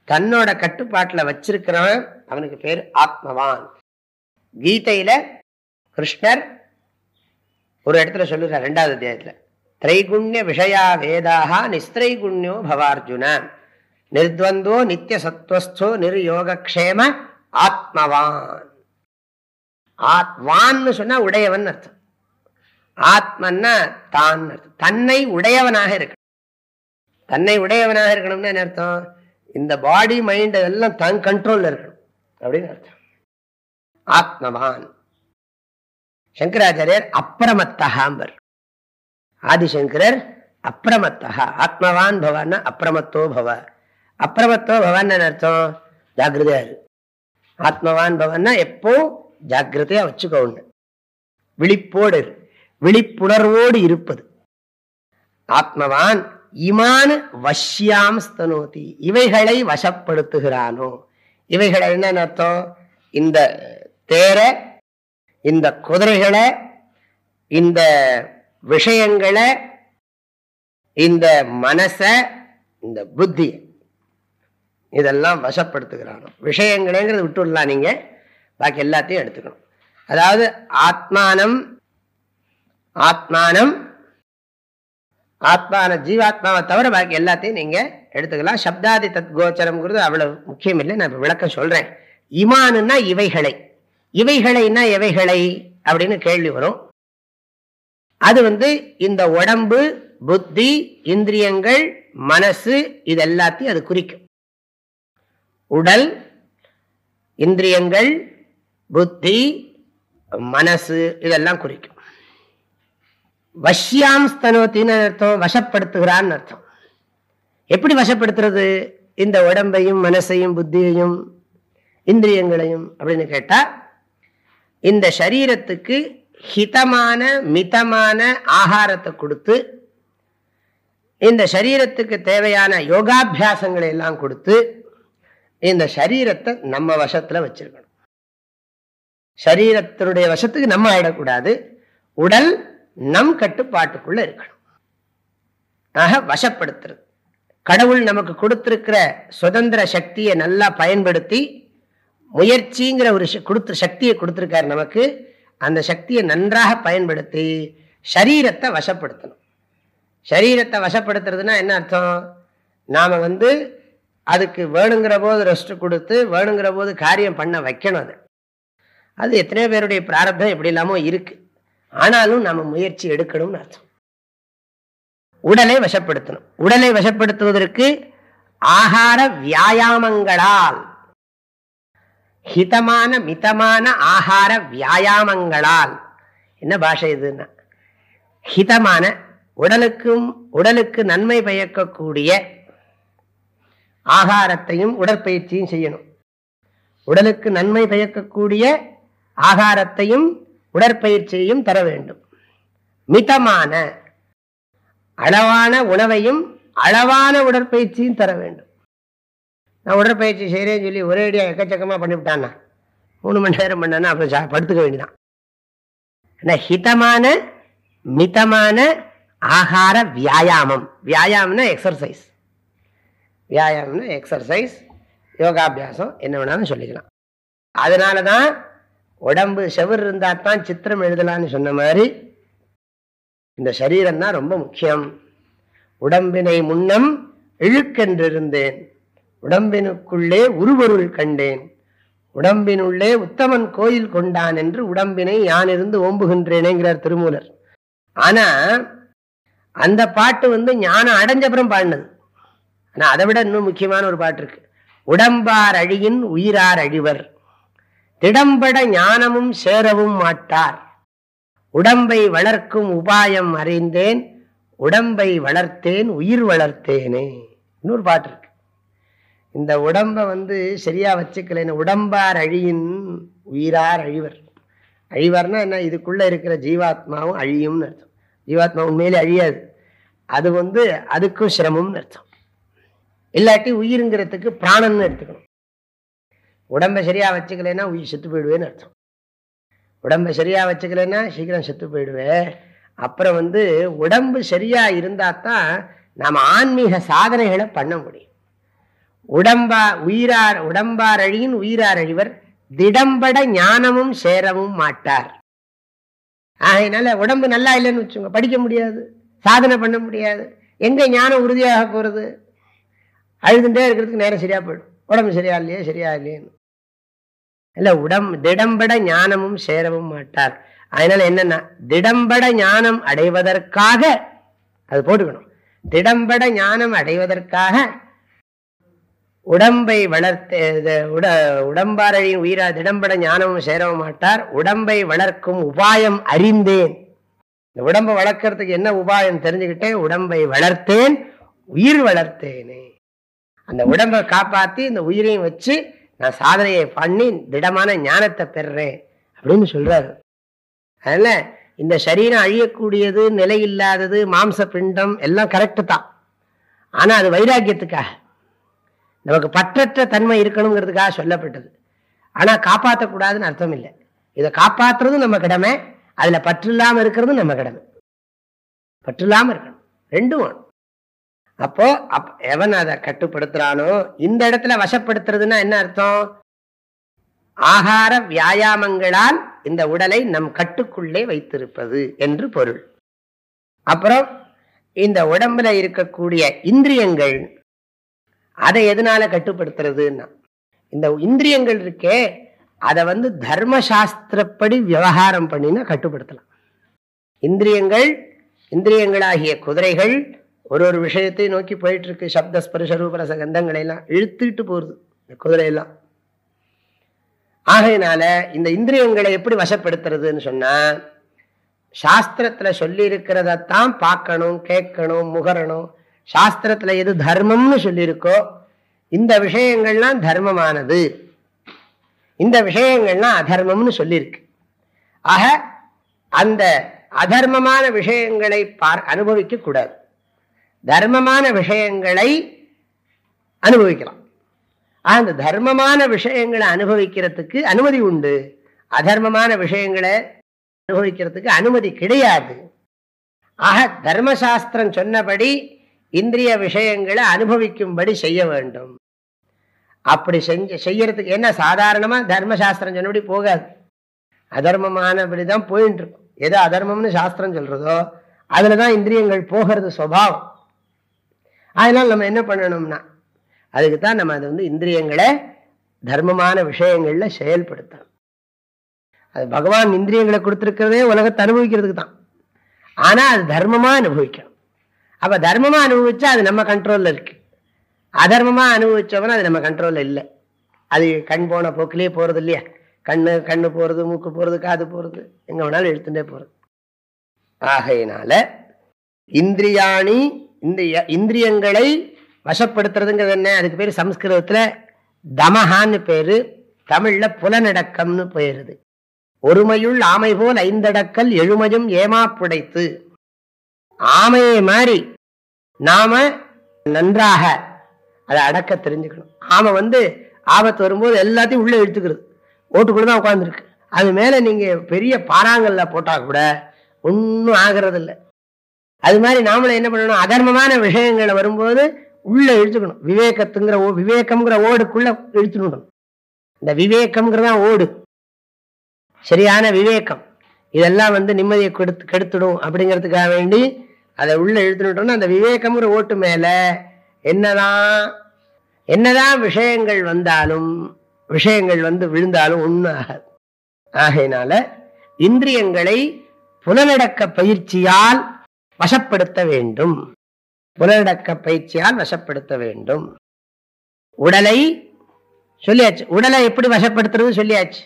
தன்னோட கட்டுப்பாட்டுல வச்சிருக்கிறவன், அவனுக்கு பேர் ஆத்மவான். கீதையில கிருஷ்ணர் ஒரு இடத்துல சொல்லுறார், 2வது அத்தியாயத்துல, திரைகுண்ய விஷயா வேதாக நிஸ்திரைகுண்யோ பவார்ஜுன நிர்த்வந்தோ நித்திய சத்வஸ்தோ நிர்யோகக்ஷேம ஆத்மவான். வான்னு சொன்னா உடையவன் அர்த்தம். ஆத்மன்னா தான் அர்த்தம். தன்னை உடையவனாக இருக்கணும். தன்னை உடையவனாக இருக்கணும்னா என்ன அர்த்தம்? இந்த பாடி மைண்ட் எல்லாம் தன் கண்ட்ரோல்ல இருக்கணும் அப்படின்னு அர்த்தம். ஆத்மவான். சங்கராச்சாரியர் அப்பிரமத்தகாம்பர், ஆதிசங்கரர் அப்பிரமத்தகா. ஆத்மவான் பவன்னா அப்பிரமத்தோ பவ. அப்பிரமத்தோ பவன் அர்த்தம் ஜாக்கிரதையா இரு. ஆத்மவான் பவன்னா எப்போ ஜாக்கிரதையா வச்சுக்கோங்க, விழிப்போடு, விழிப்புணர்வோடு இருப்பது. ஆத்மவான் இமான் வஷ்யாம் ஸ்தனோதி, இவைகளை வசப்படுத்துகிறானோ. இவைகளை என்ன அர்த்தம்? இந்த தேர, இந்த குதிரைகளை, இந்த விஷயங்களை, இந்த மனச, இந்த புத்தி, இதெல்லாம் வசப்படுத்துகிறானோ. விஷயங்களேங்கிறது விட்டுடலாம், நீங்க பாக்கி எல்லாத்தையும் எடுத்துக்கணும். அதாவது ஆத்மானம் ஜீவாத்மாவை தவிர பாக்கி எல்லாத்தையும் நீங்க எடுத்துக்கலாம். சப்தாதி தத்கோச்சரம்ங்கிறது அவ்வளவு முக்கியம் இல்லை, நான் விளக்கம் சொல்றேன். இமானுன்னா இவைகளை, இவைகளைன்னா எவைகளை அப்படின்னு கேள்வி வரும். அது இந்த உடம்பு, புத்தி, இந்திரியங்கள், மனசு, இது எல்லாத்தையும் அது குறிக்கும். உடல், இந்திரியங்கள், புத்தி, மனசு இதெல்லாம் குறிக்கும். வஷ்யாம் ஸ்தனோத்தின்னு அர்த்தம், வசப்படுத்துகிறான்னு அர்த்தம். எப்படி வசப்படுத்துறது இந்த உடம்பையும் மனசையும் புத்தியையும் இந்திரியங்களையும் அப்படின்னு கேட்டா, இந்த சரீரத்துக்கு ஹிதமான மிதமான ஆகாரத்தை கொடுத்து, இந்த சரீரத்துக்கு தேவையான யோகாபியாசங்களை எல்லாம் கொடுத்து இந்த சரீரத்தை நம்ம வசத்துல வச்சிருக்கணும். சரீரத்தினுடைய வசத்துக்கு நம்ம ஆயிடக்கூடாது. உடல் நம் கட்டுப்பாட்டுக்குள்ள இருக்கணும். ஆக வசப்படுத்துறது. கடவுள் நமக்கு கொடுத்திருக்கிற சுதந்திர சக்தியை நல்லா பயன்படுத்தி, முயற்சிங்கிற ஒரு சக்தியை கொடுத்திருக்காரு நமக்கு. அந்த சக்தியை நன்றாக பயன்படுத்தி சரீரத்தை வசப்படுத்தணும். சரீரத்தை வசப்படுத்துறதுன்னா என்ன அர்த்தம்? நாம அதுக்கு வேணுங்கிற போது ரெஸ்ட் கொடுத்து, வேணுங்கிற போது காரியம் பண்ண வைக்கணும். அது எத்தனையோ பேருடைய பிராரப்தம் எப்படி இல்லாமோ இருக்கு. ஆனாலும் நாம முயற்சி எடுக்கணும்னு அர்த்தம். உடலை வசப்படுத்தணும். உடலை வசப்படுத்துவதற்கு ஆகார வியாயாமங்களால், ஹிதமான மிதமான ஆகார வியாயாமங்களால். என்ன பாஷை இதுன்னா, ஹிதமான உடலுக்கு நன்மை பயக்கக்கூடிய ஆகாரத்தையும் உடற்பயிற்சியும் செய்யணும். உடலுக்கு நன்மை பயக்கக்கூடிய ஆகாரத்தையும் உடற்பயிற்சியையும் தர வேண்டும். மிதமான அளவான உணவையும் அளவான உடற்பயிற்சியும் தர வேண்டும். நான் உடற்பயிற்சி செய்கிறேன்னு சொல்லி ஒரே அடியாக எக்கச்சக்கமாக பண்ணிவிட்டான்னா, 3 மணி நேரம் பண்ணான்னா அப்புறம் படுத்துக்க வேண்டியதான். ஹிதமான மிதமான ஆகார வியாயாமம். வியாயாமம்னா எக்ஸர்சைஸ். வியாயாமம்னா எக்ஸர்சைஸ், யோகாபியாசம் என்ன வேணாலும் சொல்லிக்கலாம். அதனாலதான் உடம்பு செவர் இருந்தா தான் சித்திரம் எழுதலான்னு சொன்ன மாதிரி இந்த சரீரம் தான் ரொம்ப முக்கியம். உடம்பினை முன்னம் இழுக்கென்றிருந்தேன், உடம்பினுக்குள்ளே உருவொருள் கண்டேன், உடம்பினுள்ளே உத்தமன் கோயில் கொண்டான் என்று உடம்பினை யான் இருந்து ஓம்புகின்றேனேங்கிறார் திருமூலர். ஆனா அந்த பாட்டு ஞானம் அடைஞ்சப்புறம் பாடினது. ஆனா அதை விட இன்னும் முக்கியமான ஒரு பாட்டு இருக்கு. உடம்பார் அழியின் உயிரார் அழிவர், திடம்பட ஞானமும் சேரவும் மாட்டார், உடம்பை வளர்க்கும் உபாயம் அறிந்தேன், உடம்பை வளர்த்தேன் உயிர் வளர்த்தேனே. இன்னொரு பாட்டு இருக்கு. இந்த உடம்பை சரியா வச்சுக்கலைன்னு, உடம்பார் அழியின் உயிரார் அழிவர். அழிவர்னா என்ன? இதுக்குள்ள இருக்கிற ஜீவாத்மாவும் அழியும்னு அர்த்தம். ஜீவாத்மா உண்மையிலே அழியாது, அது அதுக்கும் சிரமம்னு அர்த்தம். இல்லாட்டி உயிருங்கிறதுக்கு பிராணன்னு எடுத்துக்கணும். உடம்பை சரியா வச்சுக்கலைன்னா உயிர் செத்து போயிடுவேன்னு அர்த்தம். உடம்பை சரியா வச்சுக்கலைன்னா சீக்கிரம் செத்து போயிடுவேன். அப்புறம் உடம்பு சரியா இருந்தா தான் நாம ஆன்மீக சாதனைகளை பண்ண முடியும். உடம்பார் அழியின் உயிரார் அழிவர், திடம்பட ஞானமும் சேரவும் மாட்டார். அதனால உடம்பு நல்லா இல்லைன்னு வச்சுங்க, படிக்க முடியாது, சாதனை பண்ண முடியாது. எங்க ஞானம் உறுதியாக போறது? அழுதுண்டே இருக்கிறதுக்கு நேரம் சரியா போயிடும். உடம்பு சரியா இல்லையேன்னு இல்ல. திடம்பட ஞானமும் சேரவும் மாட்டார். அதனால என்னன்னா, திடம்பட ஞானம் அடைவதற்காக அது போட்டுக்கணும். திடம்பட ஞானம் அடைவதற்காக உடம்பை உடம்பாரையும் உயிரா திடம்பட ஞானமும் சேரவும் மாட்டார், உடம்பை வளர்க்கும் உபாயம் அறிந்தேன். இந்த உடம்பை வளர்க்கறதுக்கு என்ன உபாயம் தெரிஞ்சுக்கிட்டேன், உடம்பை வளர்த்தேன் உயிர் வளர்த்தேனே. அந்த உடம்பை காப்பாத்தி இந்த உயிரையும் வச்சு நான் சாதனையை பண்ணி திடமான ஞானத்தை பெறுறேன் அப்படின்னு சொல்றாரு. அதனால இந்த சரீரம் அழியக்கூடியது, நிலை இல்லாதது, மாம்ச பிண்டம் எல்லாம் கரெக்டு தான். ஆனா அது வைராக்கியத்துக்காக, நமக்கு பற்றற்ற தன்மை இருக்கணுங்கிறதுக்காக சொல்லப்பட்டது. ஆனா காப்பாற்றக்கூடாதுன்னு அர்த்தம் இல்லை. இதை காப்பாற்றுறதும் நம்ம கடமை, அதுல பற்று இல்லாம இருக்கிறதும் நம்ம கடமை. பற்று இல்லாம இருக்கணும், ரெண்டும் வேணும். அப்போ எவன் அதை கட்டுப்படுத்துறானோ, இந்த இடத்துல வசப்படுத்துறதுன்னா என்ன அர்த்தம்? ஆகார வியாயாமங்களால் இந்த உடலை நம் கட்டுக்குள்ளே வைத்திருப்பது என்று பொருள். அப்புறம் இந்த உடம்புல இருக்கக்கூடிய இந்திரியங்கள், அதை எதனால கட்டுப்படுத்துறதுன்னா, இந்த இந்திரியங்கள் இருக்கே அதை தர்மசாஸ்திரப்படி விவகாரம் பண்ணினா கட்டுப்படுத்தலாம். இந்திரியங்களாகிய குதிரைகள் ஒரு விஷயத்தை நோக்கி போயிட்டு இருக்கு. சப்த ஸ்பர்ஷ ரூபரச கந்தங்களை எல்லாம் இழுத்துட்டு போகுது இந்த குதிரையெல்லாம். ஆகையினால இந்த இந்திரியங்களை எப்படி வசப்படுத்துறதுன்னு சொன்னா, சாஸ்திரத்துல சொல்லி இருக்கிறதான் பார்க்கணும், கேட்கணும், முகரணும். சாஸ்திரத்துல எது தர்மம்னு சொல்லியிருக்கோ இந்த விஷயங்கள்லாம் தர்மமானது, இந்த விஷயங்கள்லாம் அதர்மம்னு சொல்லியிருக்கு. ஆக அந்த அதர்மமான விஷயங்களை அனுபவிக்க கூடாது, தர்மமான விஷயங்களை அனுபவிக்கலாம். அந்த தர்மமான விஷயங்களை அனுபவிக்கிறதுக்கு அனுமதி உண்டு, அதர்மமான விஷயங்களை அனுபவிக்கிறதுக்கு அனுமதி கிடையாது. ஆக தர்மசாஸ்திரம் சொன்னபடி இந்திரிய விஷயங்களை அனுபவிக்கும்படி செய்ய வேண்டும். அப்படி செய்யறதுக்கு என்ன, சாதாரணமா தர்மசாஸ்திரம் சொன்னபடி போகாது, அதர்மமானபடிதான் போயிட்டு இருக்கும். எதோ அதர்மம்னு சாஸ்திரம் சொல்றதோ அதுலதான் இந்திரியங்கள் போகிறது சுபாவம். அதனால நம்ம என்ன பண்ணணும்னா, அதுக்குத்தான் நம்ம அது இந்திரியங்களை தர்மமான விஷயங்கள்ல செயல்படுத்தணும். அது பகவான் இந்திரியங்களை கொடுத்திருக்கிறதே உலகத்தை அனுபவிக்கிறதுக்கு தான். ஆனா அது தர்மமா அனுபவிக்கணும். அப்ப தர்மமா அனுபவிச்சா அது நம்ம கண்ட்ரோல்ல இருக்கு, அதர்மமா அனுபவிச்சவன அது நம்ம கண்ட்ரோல்ல இல்லை. அது கண் போன போக்கிலே போறது இல்லையா, கண்ணு போறது, மூக்கு போறது, காது போறது, எங்க வேணாலும் எழுத்துட்டே போறது. ஆகையினால இந்திரியாணி, இந்திரியங்களை வசப்படுத்துறதுங்கிறது என்ன, அதுக்கு பேரு சம்ஸ்கிருதத்துல தமஹான்னு பேரு, தமிழ்ல புலனடக்கம்னு போயிருது. ஒருமையுள் ஆமை போல் ஐந்தடக்கல் எழுமையும் ஏமாப்புடைத்து. ஆமையை மாதிரி நாம நன்றாக அதை அடக்க தெரிஞ்சுக்கணும். ஆமை ஆபத்து வரும்போது எல்லாத்தையும் உள்ள இழுத்துக்கிறது, ஓட்டுக்குள்ளதான் உட்காந்துருக்கு. அது மேல நீங்க பெரிய பாறாங்கல்ல போட்டா கூட ஒன்னும் ஆகிறது இல்லை. அது மாதிரி நாமளும் என்ன பண்ணணும், அதர்மமான விஷயங்களை வரும்போது உள்ள இழுத்துக்கணும். விவேகம்ங்கிற ஓடுக்குள்ள இழுத்துக்கணும். இந்த விவேகம்ங்கிறதான் ஓடு, சரியான விவேகம். இதெல்லாம் நிம்மதியை கெடுத்துடும் அப்படிங்கிறதுக்காக வேண்டி அதை உள்ள இழுத்துட்டோம்னா அந்த விவேகம்ங்கிற ஓட்டு மேல என்னதான் விஷயங்கள் வந்தாலும், விஷயங்கள் விழுந்தாலும் ஒன்றும் ஆகாது. ஆகையினால இந்திரியங்களை புலனடக்க பயிற்சியால் வசப்படுத்த வேண்டும், புலனடக்க பயிற்சியால் வசப்படுத்த வேண்டும். உடலை சொல்லியாச்சு, உடலை எப்படி வசப்படுத்துறது சொல்லியாச்சு,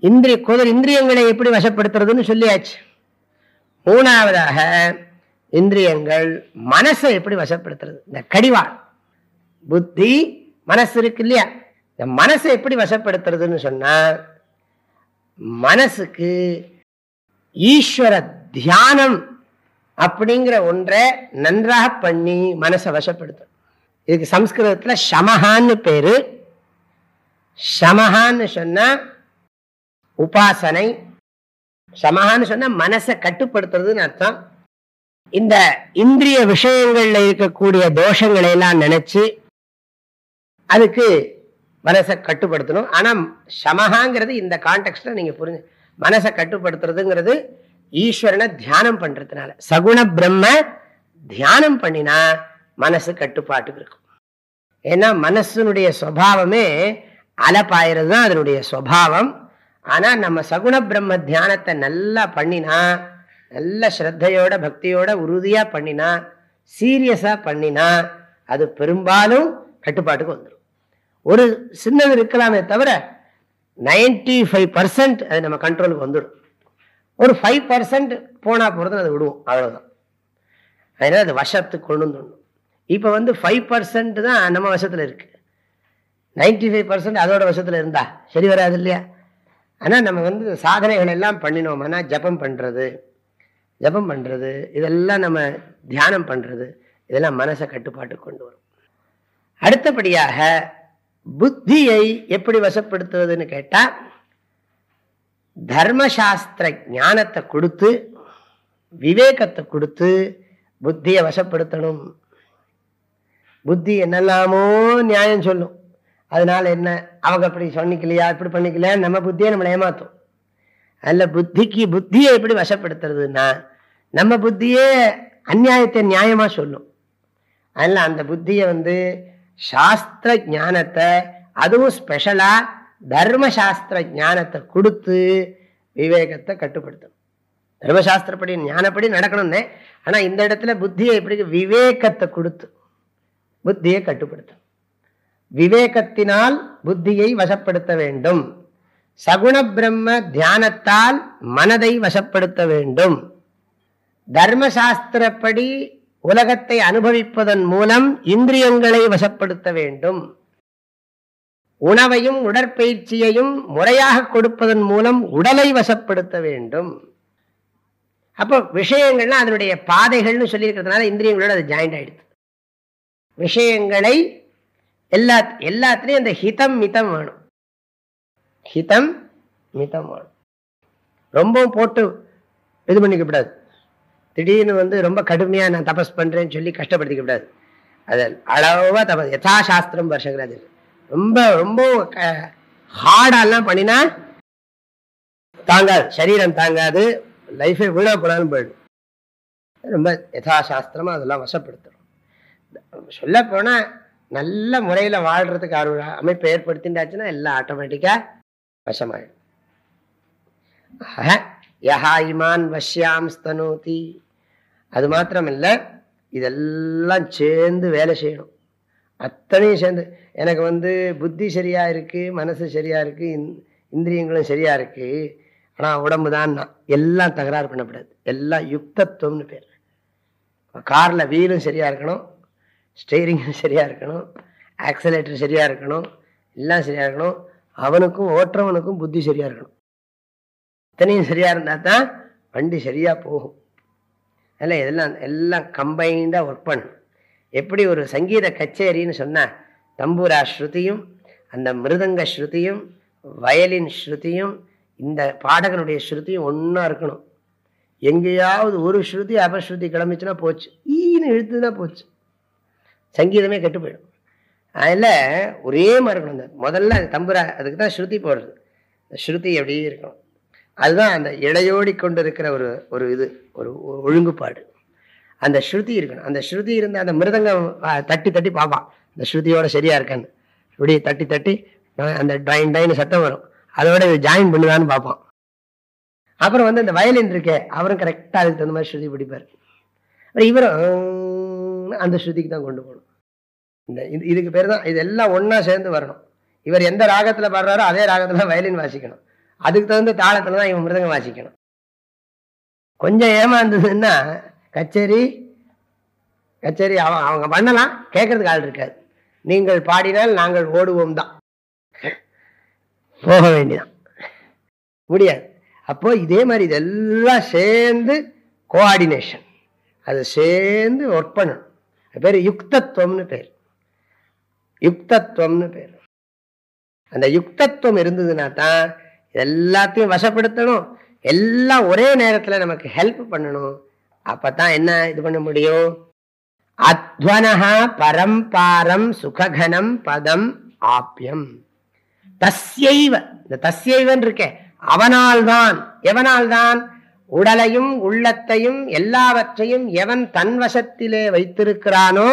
இந்திரியங்களை எப்படி வசப்படுத்துறதுன்னு சொல்லியாச்சு. மூணாவதாக இந்திரியங்கள் மனசை எப்படி வசப்படுத்துறது, இந்த கடிவாள் புத்தி மனசு இருக்கு இல்லையா, இந்த மனசை எப்படி வசப்படுத்துறதுன்னு சொன்னா, மனசுக்கு ஈஸ்வர தியானம் அப்படிங்கிற ஒன்றை நன்றாக பண்ணி மனசை வசப்படுத்தும். இதுக்கு சம்ஸ்கிருதத்துல சமஹான்னு பேரு. சமஹான்னு சொன்னா உபாசனை, சமஹான்னு சொன்னா மனசை கட்டுப்படுத்துறதுன்னு அர்த்தம். இந்த இந்திரிய விஷயங்கள்ல இருக்கக்கூடிய தோஷங்களை எல்லாம் நினைச்சு அதுக்கு மனசை கட்டுப்படுத்தணும். ஆனா சமஹாங்கிறது இந்த கான்டெக்ட்ல நீங்க புரிஞ்சு, மனசை கட்டுப்படுத்துறதுங்கிறது ஈஸ்வரனை தியானம் பண்றதுனால, சகுண பிரம்ம தியானம் பண்ணினா மனசு கட்டுப்பாட்டுக்கு இருக்கும். ஏன்னா மனசுனுடைய சுபாவமே அலப்பாயிறது தான் அதனுடைய சுபாவம். ஆனா நம்ம சகுண பிரம்ம தியானத்தை நல்லா பண்ணினா, நல்ல ஸ்ரத்தையோட பக்தியோட உறுதியா பண்ணினா, சீரியஸா பண்ணினா அது பெரும்பாலும் கட்டுப்பாட்டுக்கு வந்துடும். ஒரு சின்னது இருக்கலாமே தவிர 95% அது நம்ம கண்ட்ரோலுக்கு வந்துடும். ஒரு 5% போனா போறது அதை விடுவோம், அவ்வளவுதான். அதனால அது வசத்துக்கு கொண்டு வந்துடணும். இப்ப 5% தான் நம்ம வசத்துல இருக்கு, 95% அதோட வசத்துல இருந்தா சரி வராது இல்லையா. ஆனா நம்ம சாதனைகள் எல்லாம் பண்ணினோம்னா, ஜபம் பண்றது இதெல்லாம் நம்ம தியானம் பண்றது, இதெல்லாம் மனசை கட்டுப்பாட்டுக்கு கொண்டு வரும். அடுத்தபடியாக புத்தியை எப்படி வசப்படுத்துவதுன்னு கேட்டா, தர்மசாஸ்திர ஞானத்தை கொடுத்து, விவேகத்தை கொடுத்து புத்தியை வசப்படுத்தணும். புத்தி என்னெல்லாமோ நியாயம் சொல்லும். அதனால என்ன, அவங்க அப்படி சொன்னிக்கலையா, இப்படி பண்ணிக்கலையா, நம்ம புத்தியை நம்மளை ஏமாத்தும். அதில் புத்தியை எப்படி வசப்படுத்துறதுன்னா, நம்ம புத்தியே அநியாயத்தை நியாயமா சொல்லும். அதில் அந்த புத்தியை சாஸ்திர ஞானத்தை, அதுவும் ஸ்பெஷலா தர்மசாஸ்திர ஞானத்தை கொடுத்து விவேகத்தை கட்டுப்படுத்தணும். தர்மசாஸ்திரப்படி ஞானப்படி நடக்கணும்னு, ஆனா இந்த இடத்துல புத்தியை எப்படி விவேகத்தை கொடுத்து புத்தியை கட்டுப்படுத்தும். விவேகத்தினால் புத்தியை வசப்படுத்த வேண்டும். சகுண பிரம்ம தியானத்தால் மனதை வசப்படுத்த வேண்டும். தர்மசாஸ்திரப்படி உலகத்தை அனுபவிப்பதன் மூலம் இந்திரியங்களை வசப்படுத்த வேண்டும். உணவையும் உடற்பயிற்சியையும் முறையாக கொடுப்பதன் மூலம் உடலை வசப்படுத்த வேண்டும். அப்போ விஷயங்கள்லாம் அதனுடைய பாதைகள்னு சொல்லியிருக்கிறதுனால இந்திரியங்களோட அது ஜாயிண்ட் ஆயிடுது. விஷயங்களை எல்லாத்துலேயும் அந்த ஹிதம் மிதம் வேணும். ஹிதம் மிதம் வேணும். ரொம்பவும் போட்டு இது பண்ணிக்கப்படாது. திடீர்னு ரொம்ப கடுமையாக நான் தபஸ் பண்ணுறேன்னு சொல்லி கஷ்டப்படுத்திக்கப்படாது. அது அளவாக தபஸ் யதாசாஸ்திரம் வருஷங்கிறது. ரொம்ப ரொம்ப ஹார்டெல்லாம் பண்ணினா தாங்காது, சரீரம் தாங்காது, லைஃபே வீணா போனாலும் போயிடும். ரொம்ப யதாசாஸ்திரமாக அதெல்லாம் வசப்படுத்துறோம். சொல்ல போனால் நல்ல முறையில் வாழ்கிறதுக்கு அமைப்பை ஏற்படுத்திட்டாச்சுன்னா எல்லாம் ஆட்டோமேட்டிக்காக வசமாயிடும். யஹா இமான் வஷ்யாம் ஸ்தனோதி. அது மாத்திரம் இல்லை, இதெல்லாம் சேர்ந்து வேலை செய்யணும். அத்தனையும் சேர்ந்து, எனக்கு புத்தி சரியா இருக்கு, மனசு சரியா இருக்கு, இந்திரியங்களும் சரியா இருக்கு, ஆனால் உடம்பு தான் எல்லாம் தகராறு பண்ணக்கூடாது. எல்லாம் யுக்தத்துவம்னு பேர். காரில் வீலும் சரியா இருக்கணும், ஸ்டீரிங்கும் சரியா இருக்கணும், ஆக்சலேட்டர் சரியா இருக்கணும், எல்லாம் சரியா இருக்கணும். அவனுக்கும் ஓட்டுறவனுக்கும் புத்தி சரியா இருக்கணும். இத்தனையும் சரியா இருந்தா தான் வண்டி சரியா போகும். அதில் எல்லாம் கம்பைண்டா ஒர்க் பண்ணும். எப்படி ஒரு சங்கீத கச்சேரின்னு சொன்னா தம்பூரா ஸ்ருதியும் அந்த மிருதங்க ஸ்ருதியும் வயலின் ஸ்ருதியும் இந்த பாடகனுடைய ஸ்ருதியும் ஒன்னா இருக்கணும். எங்கேயாவது ஒரு ஸ்ருதி அபஸ்ருதி கிளம்பிச்சுன்னா போச்சு, ஈன்னு இழுத்துனா போச்சு, சங்கீதமே கெட்டு போயிடும். அதில் ஒரே மாதிரி இருக்கணும். அந்த முதல்ல தம்புரா, அதுக்கு தான் ஸ்ருதி போடுறது. இந்த ஸ்ருதி அப்படியே இருக்கணும். அதுதான் அந்த இடையோடி கொண்டு இருக்கிற ஒரு இது, ஒரு ஒழுங்குபாடு. அந்த ஸ்ருதி இருக்கணும். அந்த ஸ்ருதி இருந்த அந்த மிருதங்கம் தட்டி தட்டி பார்ப்பான், அந்த ஸ்ருதியோட சரியா இருக்கான்னு. இப்படி தட்டி தட்டி அந்த டைன் டைன்னு சத்தம் வரும், அதோட ஜாயின் பண்ணுதான்னு பார்ப்பான். அப்புறம் அந்த வயலின் இருக்கே, அவரும் கரெக்டாக அதுக்கு தகுந்த மாதிரி ஸ்ருதி பிடிப்பார். அப்புறம் இவரும் அந்த ஸ்ருதிக்கு தான் கொண்டு போகணும். இதுக்கு பேர் தான், இதெல்லாம் ஒன்னா சேர்ந்து வரணும். இவர் எந்த ராகத்தில் பாடுறாரோ அதே ராகத்தில் வயலின் வாசிக்கணும், அதுக்கு தகுந்த தாளத்தில் தான் இவன் மிருதங்கம் வாசிக்கணும். கொஞ்சம் ஏமாந்ததுன்னா கச்சேரி அவங்க பண்ணலாம், கேட்கறதுக்கு ஆள் இருக்காது. நீங்கள் பாடினால் நாங்கள் ஓடுவோம் தான், போக வேண்டியதான், முடியாது. அப்போ இதே மாதிரி இதெல்லாம் சேர்ந்து கோஆர்டினேஷன், அது சேர்ந்து ஒர்க் பண்ணணும். அது பேர் யுக்தத்துவம்னு பேர். யுக்தத்துவம்னு பேர். அந்த யுக்தத்துவம் இருந்ததுன்னா தான் எல்லாத்தையும் வசப்படுத்தணும், எல்லாம் ஒரே நேரத்தில் நமக்கு ஹெல்ப் பண்ணணும். அப்பதான் என்ன இது பண்ண முடியும்? அத்வனஹா பரம்பாரம் சுககணம் பதம் ஆப்யம். தஸ்யைவ, இந்த தஸ்யைவன் இருக்கே, அவனால்தான். எவனால்தான்? உடலையும் உள்ளத்தையும் எல்லாவற்றையும் எவன் தன்வசத்திலே வைத்திருக்கிறானோ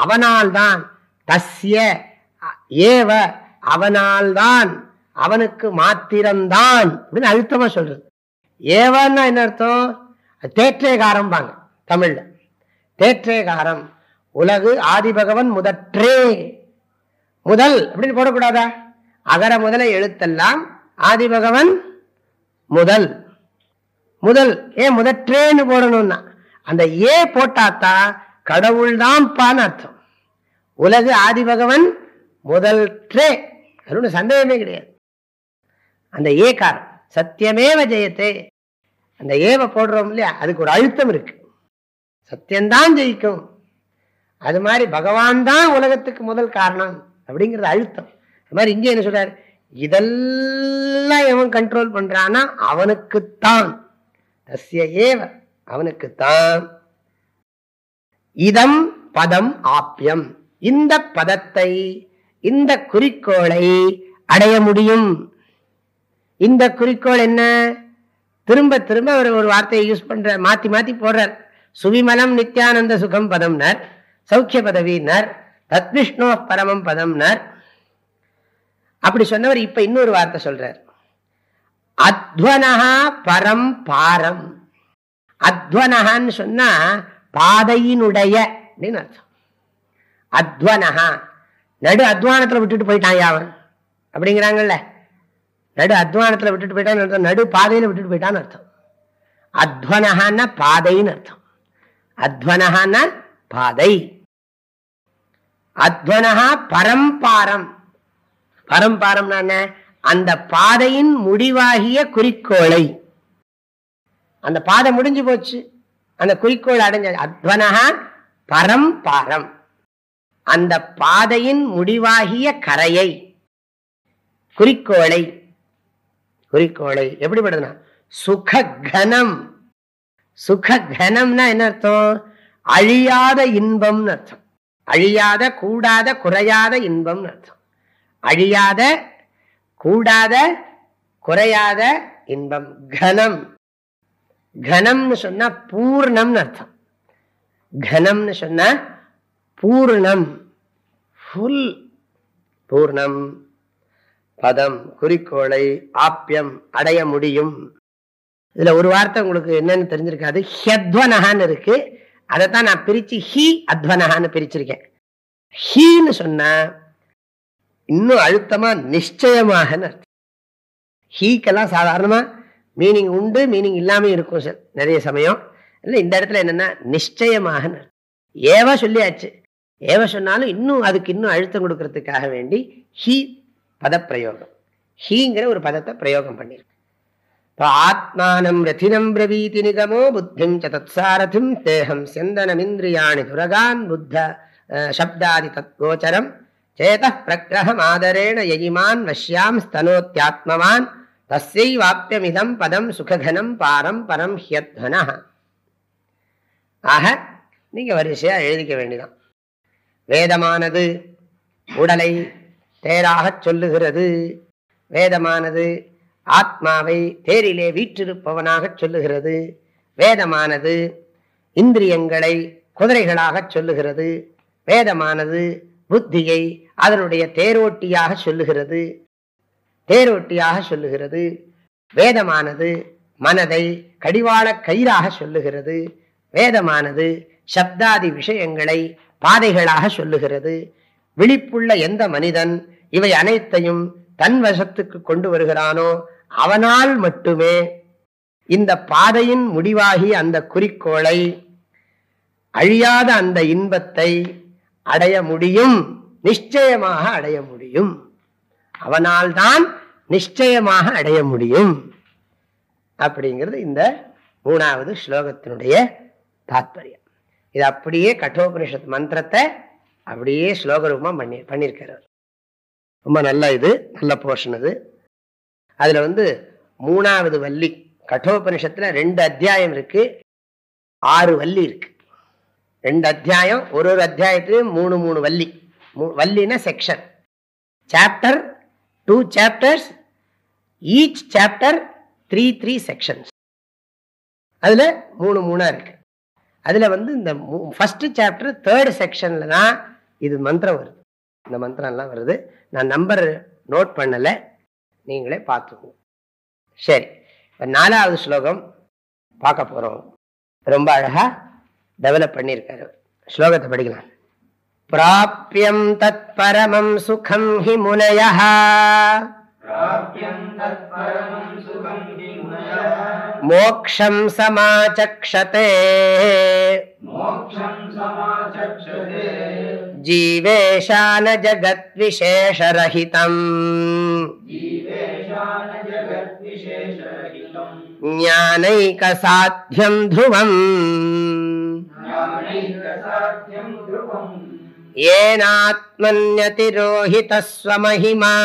அவனால்தான். தஸ்ய ஏவ, அவனால்தான், அவனுக்கு மாத்திரம்தான் அப்படின்னு அழுத்தமா சொல்றது. ஏவன்னா என்ன அர்த்தம்? தேற்றேகாரம் பாங்க தமிழ்ல. தேற்றேகாரம், உலகு ஆதிபகவன் முதற்றே. முதல் அப்படின்னு போடக்கூடாதா? அகர முதல எழுத்தெல்லாம் ஆதிபகவன் முதல். முதல் ஏன் முதற்றேன்னு போடணும்னா, அந்த ஏ போட்டாத்தான் கடவுள் தான் பான்னு அர்த்தம். உலகு ஆதிபகவன் முதல் ட்ரே, அது சந்தேகமே கிடையாது. அந்த ஏகாரம் சத்தியமேவ ஜெயத்தே, அந்த ஏவ போடுறோம் இல்லையா, அதுக்கு ஒரு அழுத்தம் இருக்கு. சத்தியம்தான் ஜெயிக்கும். அது மாதிரி பகவான் தான் உலகத்துக்கு முதல் காரணம் அப்படிங்கிறது அழுத்தம். அது மாதிரி இங்கே என்ன சொல்றாரு? இதெல்லாம் எவன் கண்ட்ரோல் பண்றானா அவனுக்குத்தான். தஸ்ய ஏவ, அவனுக்குத்தான். இதம் பதம் ஆப்யம், இந்த பதத்தை, இந்த குறிக்கோளை அடைய முடியும். இந்த குறிக்கோள் என்ன? திரும்ப திரும்ப அவர் ஒரு வார்த்தையை யூஸ் பண்ற, மாத்தி மாத்தி போடுறார். சுவிமலம் நித்யானந்த சுகம் பதம்னர், சௌக்கிய பதவியினர், தத்விஷ்ணோ பரமம் பதம்னர். அப்படி சொன்னவர் இப்ப இன்னொரு வார்த்தை சொல்றார், அத்வனஹா பரம் பாரம். அத்வனஹான்னு சொன்னா பாதையினுடைய அப்படின்னு அர்த்தம். அத்வனஹா, நடு அத்வானத்துல விட்டுட்டு போயிட்டான் யாவன் அப்படிங்கிறாங்கல்ல. நடு அத்வானத்துல விட்டுட்டு போயிட்டான்னு அர்த்தம், நடு பாதையில விட்டுட்டு போயிட்டான்னு அர்த்தம். அத்வனஹான்னா பாதைன்னு அர்த்தம். அத்வனஹான்னா பாதை. அத்வனஹா பரம்பாரம். பரம்பாரம்னா என்ன? அந்த பாதையின் முடிவாகிய குறிக்கோளை. அந்த பாதை முடிஞ்சு போச்சு, அந்த குறிக்கோள் அடைஞ்ச. அத்வனஹா பரம்பாரம், அந்த பாதையின் முடிவாகிய கரையை, குறிக்கோளை. குறிக்கோளை எப்படிப்படுதுன்னா சுககனம். சுககனம்னா என்ன அர்த்தம்? அழியாத இன்பம்னு அர்த்தம். அழியாத, கூடாத, குறையாத இன்பம்னு அர்த்தம். அழியாத, கூடாத, குறையாத இன்பம். கனம். கனம்னு சொன்னா பூர்ணம்னு அர்த்தம். கனம்னு சொன்னா பூர்ணம், ஃபுல், பூர்ணம். பதம் குறிக்கோளை, ஆப்யம் அடைய முடியும். இதுல ஒரு வார்த்தை உங்களுக்கு என்னன்னு தெரிஞ்சிருக்காது, ஹ்யத்வனஹான்னு இருக்கு. அதைத்தான் நான் பிரிச்சு ஹி அத்வனஹான்னு பிரிச்சிருக்கேன். ஹீன்னு சொன்னா இன்னும் அழுத்தமா நிச்சயமாக அர்த்தம். ஹீக்கெல்லாம் சாதாரணமா மீனிங் உண்டு, மீனிங் இல்லாம இருக்கும் சார் நிறைய சமயம். இல்லை, இந்த இடத்துல என்னன்னா நிச்சயமாக. ஏவ சொல்லியாச்சு, ஏவ சொன்னாலும் இன்னும் அதுக்கு இன்னும் அழுத்தம் கொடுக்கறதுக்காக வேண்டி ஹி பதப்பிரயோகம், ஹீங்கிற ஒரு பதத்தை பிரயோகம் பண்ணிருக்கு. ஆத்மானம் ரதினம் பிரவீதி நிகமோ புத்திம் ச தத்சாரதிம் தேகம் செந்தனமிந்திரியாணி துரகான் புத்த சப்தாதி தத்கோச்சரம் சேதः பிரக்ரஹம் ஆதரேண யயிமான் வஷ்யாம் ஸ்தனோத்யாத்மவான் தஸ்யைவாப்யமிதம் பதம் சுககனம் பாரம் பரம் ஹ்யத்வனஹ. ஆக நீங்க வரிசையா எழுதிக்க வேண்டியதான். வேதமானது உடலை தேராக சொல்லுகிறது. வேதமானது ஆத்மாவை தேரிலே வீற்றிருப்பவனாக சொல்லுகிறது. வேதமானது இந்திரியங்களை குதிரைகளாக சொல்லுகிறது. வேதமானது புத்தியை அதனுடைய தேரோட்டியாக சொல்லுகிறது, தேரோட்டியாக சொல்லுகிறது. வேதமானது மனதை கடிவாள கயிறாக சொல்லுகிறது. வேதமானது சப்தாதி விஷயங்களை பாதைகளாக சொல்லுகிறது. விழிப்புள்ள எந்த மனிதன் இவை அனைத்தையும் தன் வசத்துக்கு கொண்டு வருகிறானோ அவனால் மட்டுமே இந்த பாதையின் முடிவாகி அந்த குறிக்கோளை, அழியாத அந்த இன்பத்தை அடைய முடியும், நிச்சயமாக அடைய முடியும். அவனால் தான் நிச்சயமாக அடைய முடியும். அப்படிங்கிறது இந்த 3வது ஸ்லோகத்தினுடைய தாத்பரியம். இது அப்படியே கட்டோபனிஷத் மந்திரத்தை அப்படியே ஸ்லோக ரூபமா பண்ணியிருக்கிறார். ரொம்ப நல்ல இது, நல்ல போர்ஷன் அது. அதுல 3வது வள்ளி, கட்டோபனிஷத்துல 2 அத்தியாயம் இருக்கு, 6 வள்ளி இருக்கு. 2 அத்தியாயம், ஒரு அத்தியாயத்திலும் 3 வள்ளி. வள்ளினா section, chapter, 2 chapters, each chapter 3 sections. அதுல 3 இருக்கு. அதுல இந்த ஃபர்ஸ்ட் சாப்டர் 3rd செக்ஷன்ல தான் இது மந்திரம் வருது. இந்த மந்திரம் எல்லாம் வருது. நான் நம்பர் நோட் பண்ணல, நீங்களே பார்த்துக்கோங்க. சரி, 4வது ஸ்லோகம் பார்க்க போறோம். ரொம்ப அழகா டெவலப் பண்ணியிருக்காரு. ஸ்லோகத்தை படிக்கலாம். பிராப்யம் தத் பரமம் சுகம் ஹி முனயஹ மோக்ஷம் சமாசக்ஷதே ஜீவேஷான ஜகத் விசேஷரஹிதம் ஞானைக சாத்யம் த்ருவம் ஏனாத்மன்யதிரோஹித ஸ்வமஹிமா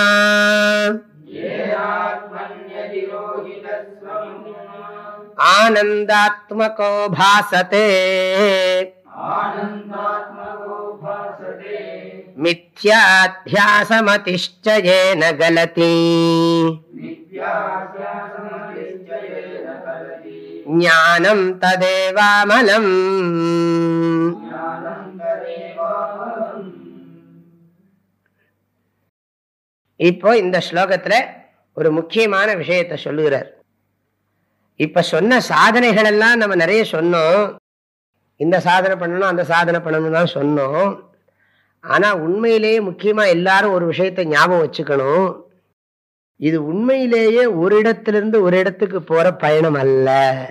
ஆனந்தாத்மகோ பாசதே மித்யாத்யாசமதிஷ்டயேன கலதி ஞானம் ததேவாமலம். இப்போ இந்த ஸ்லோகத்துல ஒரு முக்கியமான விஷயத்தை சொல்லுகிறார். இப்ப சொன்ன சாதனைகள் எல்லாம் நம்ம நிறைய சொன்னோம். இந்த சாதனை பண்ணணும் அந்த சாதனை பண்ணணும் தான் சொன்னோம். ஆனா உண்மையிலேயே முக்கியமா எல்லாரும் ஒரு விஷயத்தை ஞாபகம் வச்சுக்கணும். இது உண்மையிலேயே ஒரு இடத்திலிருந்து ஒரு இடத்துக்கு போற பயணம் அல்ல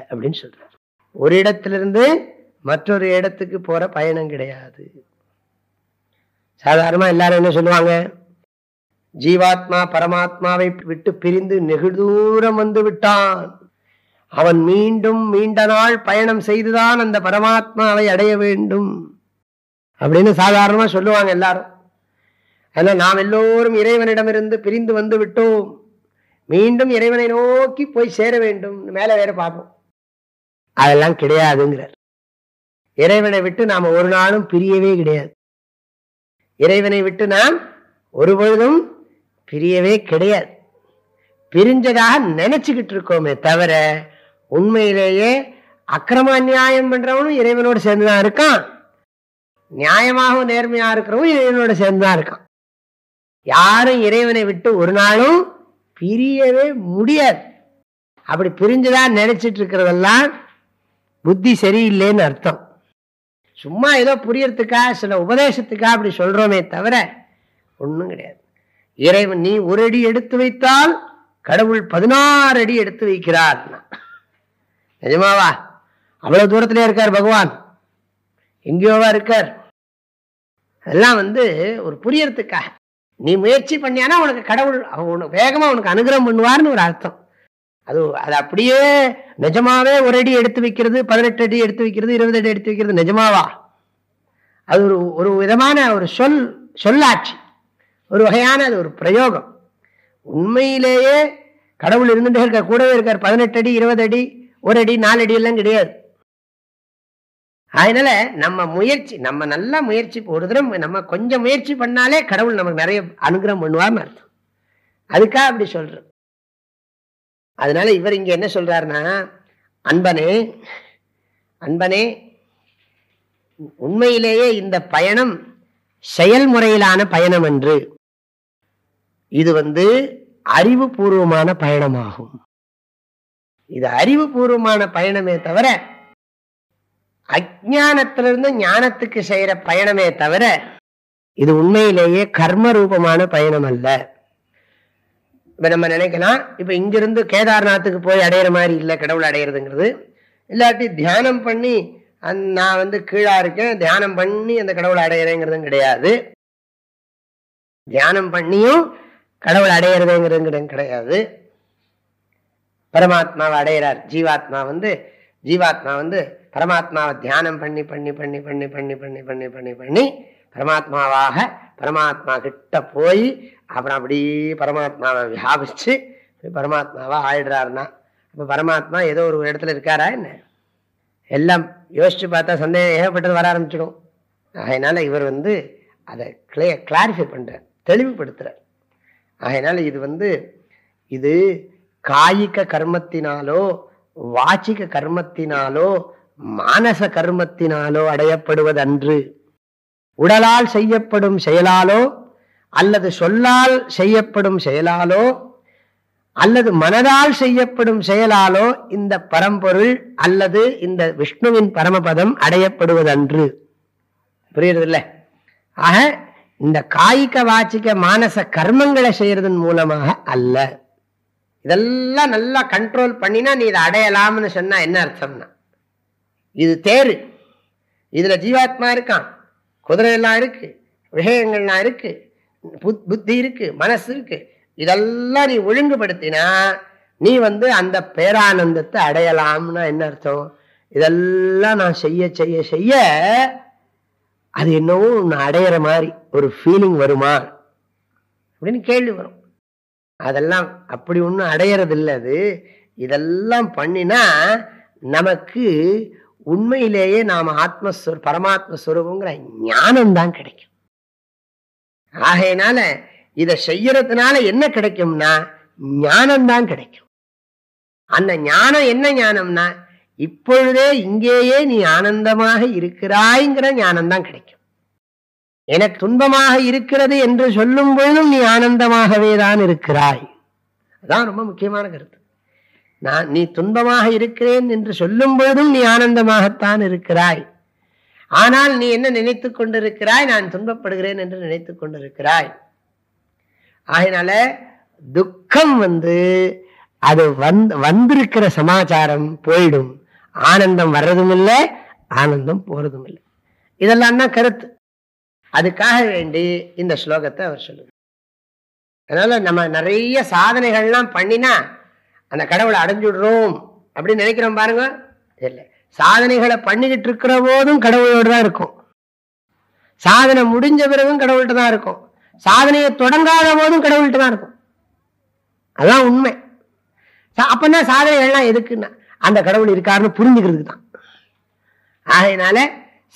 அப்படின்னு சொல்றார். ஒரு இடத்திலிருந்து மற்றொரு இடத்துக்கு போற பயணம் கிடையாது. சாதாரணமா எல்லாரும் என்ன சொல்லுவாங்க, ஜீவாத்மா பரமாத்மாவை விட்டு பிரிந்து நெகுதூரம் வந்து விட்டான், அவன் மீண்டும் நீண்ட நாள் பயணம் செய்துதான் அந்த பரமாத்மாவை அடைய வேண்டும் அப்படின்னு சாதாரணமா சொல்லுவாங்க எல்லாரும். ஆனா நாம் எல்லோரும் இறைவனிடமிருந்து பிரிந்து வந்து விட்டோம், மீண்டும் இறைவனை நோக்கி போய் சேர வேண்டும், மேல வேற பார்ப்போம். அதெல்லாம் கிடையாதுங்கிறார். இறைவனை விட்டு நாம ஒரு நாளும் பிரியவே கிடையாது. இறைவனை விட்டு நாம் ஒரு பொழுதும் பிரியவே கிடையாது. பிரிஞ்சதாக நினைச்சுக்கிட்டு இருக்கோமே தவிர உண்மையிலேயே அக்கிரம அநியாயம் பண்றவனும் இறைவனோடு சேர்ந்துதான் இருக்கான், நியாயமாகவும் நேர்மையா இருக்கிறவனும் இறைவனோட சேர்ந்துதான் இருக்கான். யாரும் இறைவனை விட்டு ஒரு நாளும் பிரியவே முடியாது. அப்படி பிரிஞ்சுதான் நினைச்சிட்டு இருக்கிறதெல்லாம் புத்தி சரியில்லைன்னு அர்த்தம். சும்மா ஏதோ புரியறதுக்காக சில உபதேசத்துக்காக அப்படி சொல்றோமே தவிர ஒண்ணும் கிடையாது. இறைவன் நீ ஒரு அடி எடுத்து வைத்தால் கடவுள் 16 அடி எடுத்து வைக்கிறார். நிஜமாவா? அவ்வளவு தூரத்திலே இருக்கார் பகவான், எங்கேயோவா இருக்கார். அதெல்லாம் ஒரு புரியறதுக்காக. நீ முயற்சி பண்ணியானா உனக்கு கடவுள் வேகமா உனக்கு அனுகிரகம் பண்ணுவார்னு ஒரு அர்த்தம். அது அப்படியே நிஜமாவே ஒரு அடி எடுத்து வைக்கிறது, 18 அடி எடுத்து வைக்கிறது, 20 அடி எடுத்து வைக்கிறது நிஜமாவா? அது ஒரு விதமான ஒரு சொல்லாட்சி, ஒரு வகையான அது ஒரு பிரயோகம். உண்மையிலேயே கடவுள் இருந்துட்டே இருக்கார், கூடவே இருக்கார். 18 அடி 20 அடி 1 அடி 4 அடி எல்லாம் கிடையாது. அதனால நம்ம நல்லா முயற்சி ஒரு தடவை நம்ம கொஞ்சம் முயற்சி பண்ணாலே கடவுள் நமக்கு நிறைய அனுகிரகம் பண்ணுவார்னு அர்த்தம். அதுக்காக அப்படி சொல்றோம். அதனால இவர் இங்க என்ன சொல்றாருன்னா, அன்பனே உண்மையிலேயே இந்த பயணம் செயல்முறையிலான பயணம் என்று, இது அறிவுபூர்வமான பயணமாகும். இது அறிவுபூர்வமான பயணமே தவிர அஞ்ஞானத்திலிருந்து ஞானத்துக்கு செய்யற பயணமே தவிர இது உண்மையிலேயே கர்ம ரூபமான பயணம் அல்ல. இப்ப நம்ம நினைக்கலாம், இப்ப இங்கிருந்து கேதார்நாத்துக்கு போய் அடையிற மாதிரி இல்லை கடவுள் அடையிறதுங்கிறது. இல்லாட்டி தியானம் பண்ணி நான் கீழா இருக்கேன், தியானம் பண்ணி அந்த கடவுளை அடையிறேங்கிறதும் கிடையாது. தியானம் பண்ணியும் கடவுள் அடையிறதுங்கிறது கிடையாது. பரமாத்மாவை அடையிறார் ஜீவாத்மா. ஜீவாத்மா பரமாத்மாவை தியானம் பண்ணி பண்ணி பண்ணி பண்ணி பண்ணி பண்ணி பண்ணி பண்ணி பண்ணி பரமாத்மாவாக பரமாத்மா கிட்ட போய் அப்புறம் அப்படி பரமாத்மாவை வியாபிச்சு பரமாத்மாவா ஆயிடுறாருன்னா அப்ப பரமாத்மா ஏதோ ஒரு இடத்துல இருக்காரா என்ன? எல்லாம் யோசிச்சு பார்த்தா சந்தேகம் ஏகப்பட்டது வர ஆரம்பிச்சிடும். அதனால இவர் அதை கிளாரிஃபை பண்றார், தெளிவுபடுத்துறார். அதனால இது காயிக கர்மத்தினாலோ வாச்சிக கர்மத்தினாலோ மானச கர்மத்தினாலோ அடையப்படுவது அன்று. உடலால் செய்யப்படும் செயலாலோ அல்லது சொல்லால் செய்யப்படும் செயலாலோ அல்லது மனதால் செய்யப்படும் செயலாலோ இந்த பரம்பொருள் அல்லது இந்த விஷ்ணுவின் பரமபதம் அடையப்படுவது அன்று. புரியுறதில்ல? ஆக இந்த காய்க வாச்சிக்க மானச கர்மங்களை செய்யறதன் மூலமாக அல்ல. இதெல்லாம் நல்லா கண்ட்ரோல் பண்ணினா நீ இதை அடையலாம்னு சொன்னா என்ன அர்த்தம்னா, இது தேரு, இதுல ஜீவாத்மா இருக்கான், குதிரை எல்லாம் இருக்கு, விஷயங்கள்லாம் இருக்கு, புத்தி இருக்கு, மனசு இருக்கு. இதெல்லாம் நீ ஒழுங்குபடுத்தினா நீ அந்த பேரானந்தத்தை அடையலாம்னா என்ன அர்த்தம்? இதெல்லாம் நான் செய்ய செய்ய செய்ய அது என்னவோ நான் அடையிற மாதிரி ஒரு ஃபீலிங் வருமா அப்படின்னு கேள்வி வரும். அதெல்லாம் அப்படி ஒன்றும் அடையறது இல்லை. அது இதெல்லாம் பண்ணினா நமக்கு உண்மையிலேயே நாம பரமாத்மஸ்வரூபங்கிற ஞானம் தான் கிடைக்கும். ஆகையினால இதை செய்யறதுனால என்ன கிடைக்கும்னா ஞானம்தான் கிடைக்கும். அந்த ஞானம் என்ன ஞானம்னா இப்பொழுதே இங்கேயே நீ ஆனந்தமாக இருக்கிறாய்ங்கிற ஞானம் தான் கிடைக்கும். எனக்கு துன்பமாக இருக்கிறது என்று சொல்லும் பொழுதும் நீ ஆனந்தமாகவே தான் இருக்கிறாய். அதான் ரொம்ப முக்கியமான கருத்து. நீ துன்பமாக இருக்கிறேன் என்று சொல்லும் பொழுதும் நீ ஆனந்தமாகத்தான் இருக்கிறாய். ஆனால் நீ என்ன நினைத்துக் கொண்டிருக்கிறாய்? நான் துன்பப்படுகிறேன் என்று நினைத்துக் கொண்டிருக்கிறாய். ஆகையினால துக்கம் அது வந்திருக்கிற சமாச்சாரம் போயிடும். ஆனந்தம் வர்றதும் இல்லை, ஆனந்தம் போறதும் இல்லை. இதெல்லாம் தான் கருத்து. அதுக்காக வேண்டி இந்த ஸ்லோகத்தை அவர் சொல்லுங்க. அதனால நம்ம நிறைய சாதனைகள்லாம் பண்ணினா அந்த கடவுளை அடைஞ்சுடுறோம் அப்படின்னு நினைக்கிறோம் பாருங்க. இல்லை, சாதனைகளை பண்ணிக்கிட்டு இருக்கிற போதும் கடவுளோடு தான் இருக்கும். சாதனை முடிஞ்ச பிறகும் கடவுள்கிட்ட தான் இருக்கும். சாதனையை தொடங்காத போதும் கடவுள்கிட்ட தான் இருக்கும். அதான் உண்மை. அப்பன்னா சாதனைகள்லாம் எதுக்குன்னா அந்த கடவுள் இருக்காருன்னு புரிஞ்சுக்கிறதுக்கு தான். ஆகையினால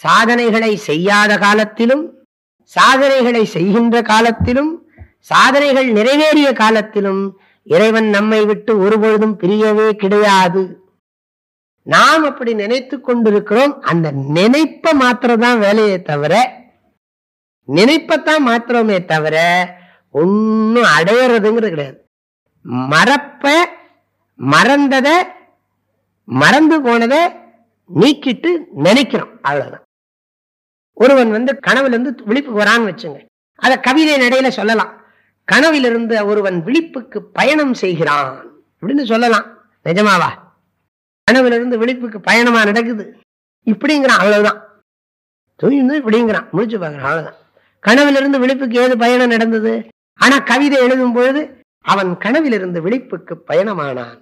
சாதனைகளை செய்யாத காலத்திலும், சாதனைகளை செய்கின்ற காலத்திலும், சாதனைகள் நிறைவேறிய காலத்திலும் இறைவன் நம்மை விட்டு ஒருபொழுதும் பிரியவே கிடையாது. நாம் அப்படி நினைத்து கொண்டிருக்கிறோம். அந்த நினைப்ப மாத்திரம்தான் வேலையை தவிர, நினைப்பத்தான் மாத்திரமே தவிர ஒன்னும் அடையறதுங்கிறது கிடையாது. மறந்தத மறந்து போனதை நீக்கிட்டு நினைக்கிறோம், அவ்வளவுதான். ஒருவன் கனவுல இருந்து விழிப்புக்கு வரான்னு வச்சுங்க, அத கவிதை நடையில சொல்லலாம். கனவிலிருந்து ஒருவன் விழிப்புக்கு பயணம் செய்கிறான் அப்படின்னு சொல்லலாம். நிஜமாவா? கனவிலிருந்து விழிப்புக்கு பயணமா நடக்குது இப்படிங்கிறான், அவ்வளவுதான். தூங்கி இப்படிங்கிறான், முடிச்சு பாக்குறான், அவ்வளவுதான். கனவிலிருந்து விழிப்புக்கு ஏது பயணம் நடந்தது? ஆனா கவிதை எழுதும் பொழுது அவன் கனவிலிருந்து விழிப்புக்கு பயணமானான்.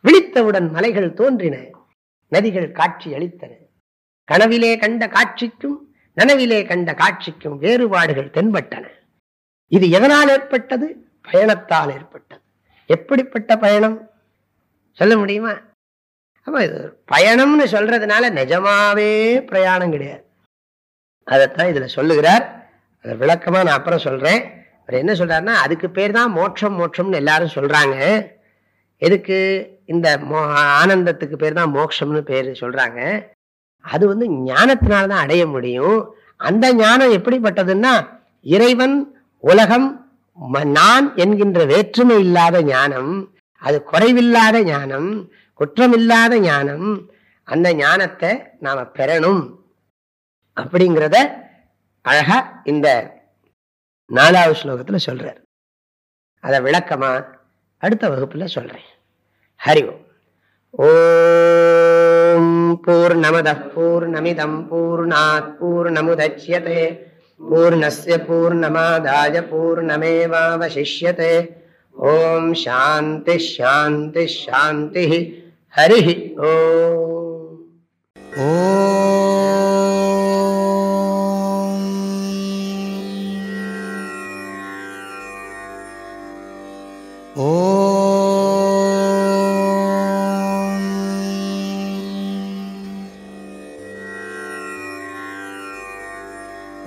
விழித்தவுடன் மலைகள் தோன்றின, நதிகள் காட்சி அளித்தன. கனவிலே கண்ட காட்சிக்கும் நனவிலே கண்ட காட்சிக்கும் வேறுபாடுகள் தென்பட்டன. இது எதனால் ஏற்பட்டது? பயணத்தால் ஏற்பட்டது. எப்படிப்பட்ட பயணம் சொல்ல முடியுமா? அப்ப இது பயணம்னு சொல்றதுனால நிஜமாவே பிரயாணம் கிடையாது. அதைத்தான் இதுல சொல்லுகிறார். அதை விளக்கமா நான் அப்புறம் சொல்றேன். அவர் என்ன சொல்றாருன்னா, அதுக்கு பேர் தான் மோட்சம். மோட்சம்னு எல்லாரும் சொல்றாங்க. எதுக்கு? இந்த ஆனந்தத்துக்கு பேர் தான் மோட்சம்னு பேரு சொல்றாங்க. அது ஞானத்தினால்தான் அடைய முடியும். அந்த ஞானம் எப்படிப்பட்டதுன்னா, இறைவன், உலகம், நான் என்கின்ற வேற்றுமை இல்லாத ஞானம், அது குறைவில்லாத ஞானம், குற்றமில்லாத ஞானம். அந்த ஞானத்தை நாம பெறணும் அப்படிங்கிறத அழகா இந்த 4வது ஸ்லோகத்துல சொல்றார். அத விளக்கமா அடுத்த வகுப்புல சொல்றேன். ஹரி ஓம். ஓம் பூர்ணமதః பூர்ணமிதம் பூர்ணாத் பூர்ணமுதச்யதே பூர்ணஸ்ய பூர்ணமாதாய பூர்ணமேவாவசிஷ்யதே. ஓம் சாந்தி சாந்தி சாந்தி. ஹரி ஓம். ஓம்.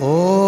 ஓம்.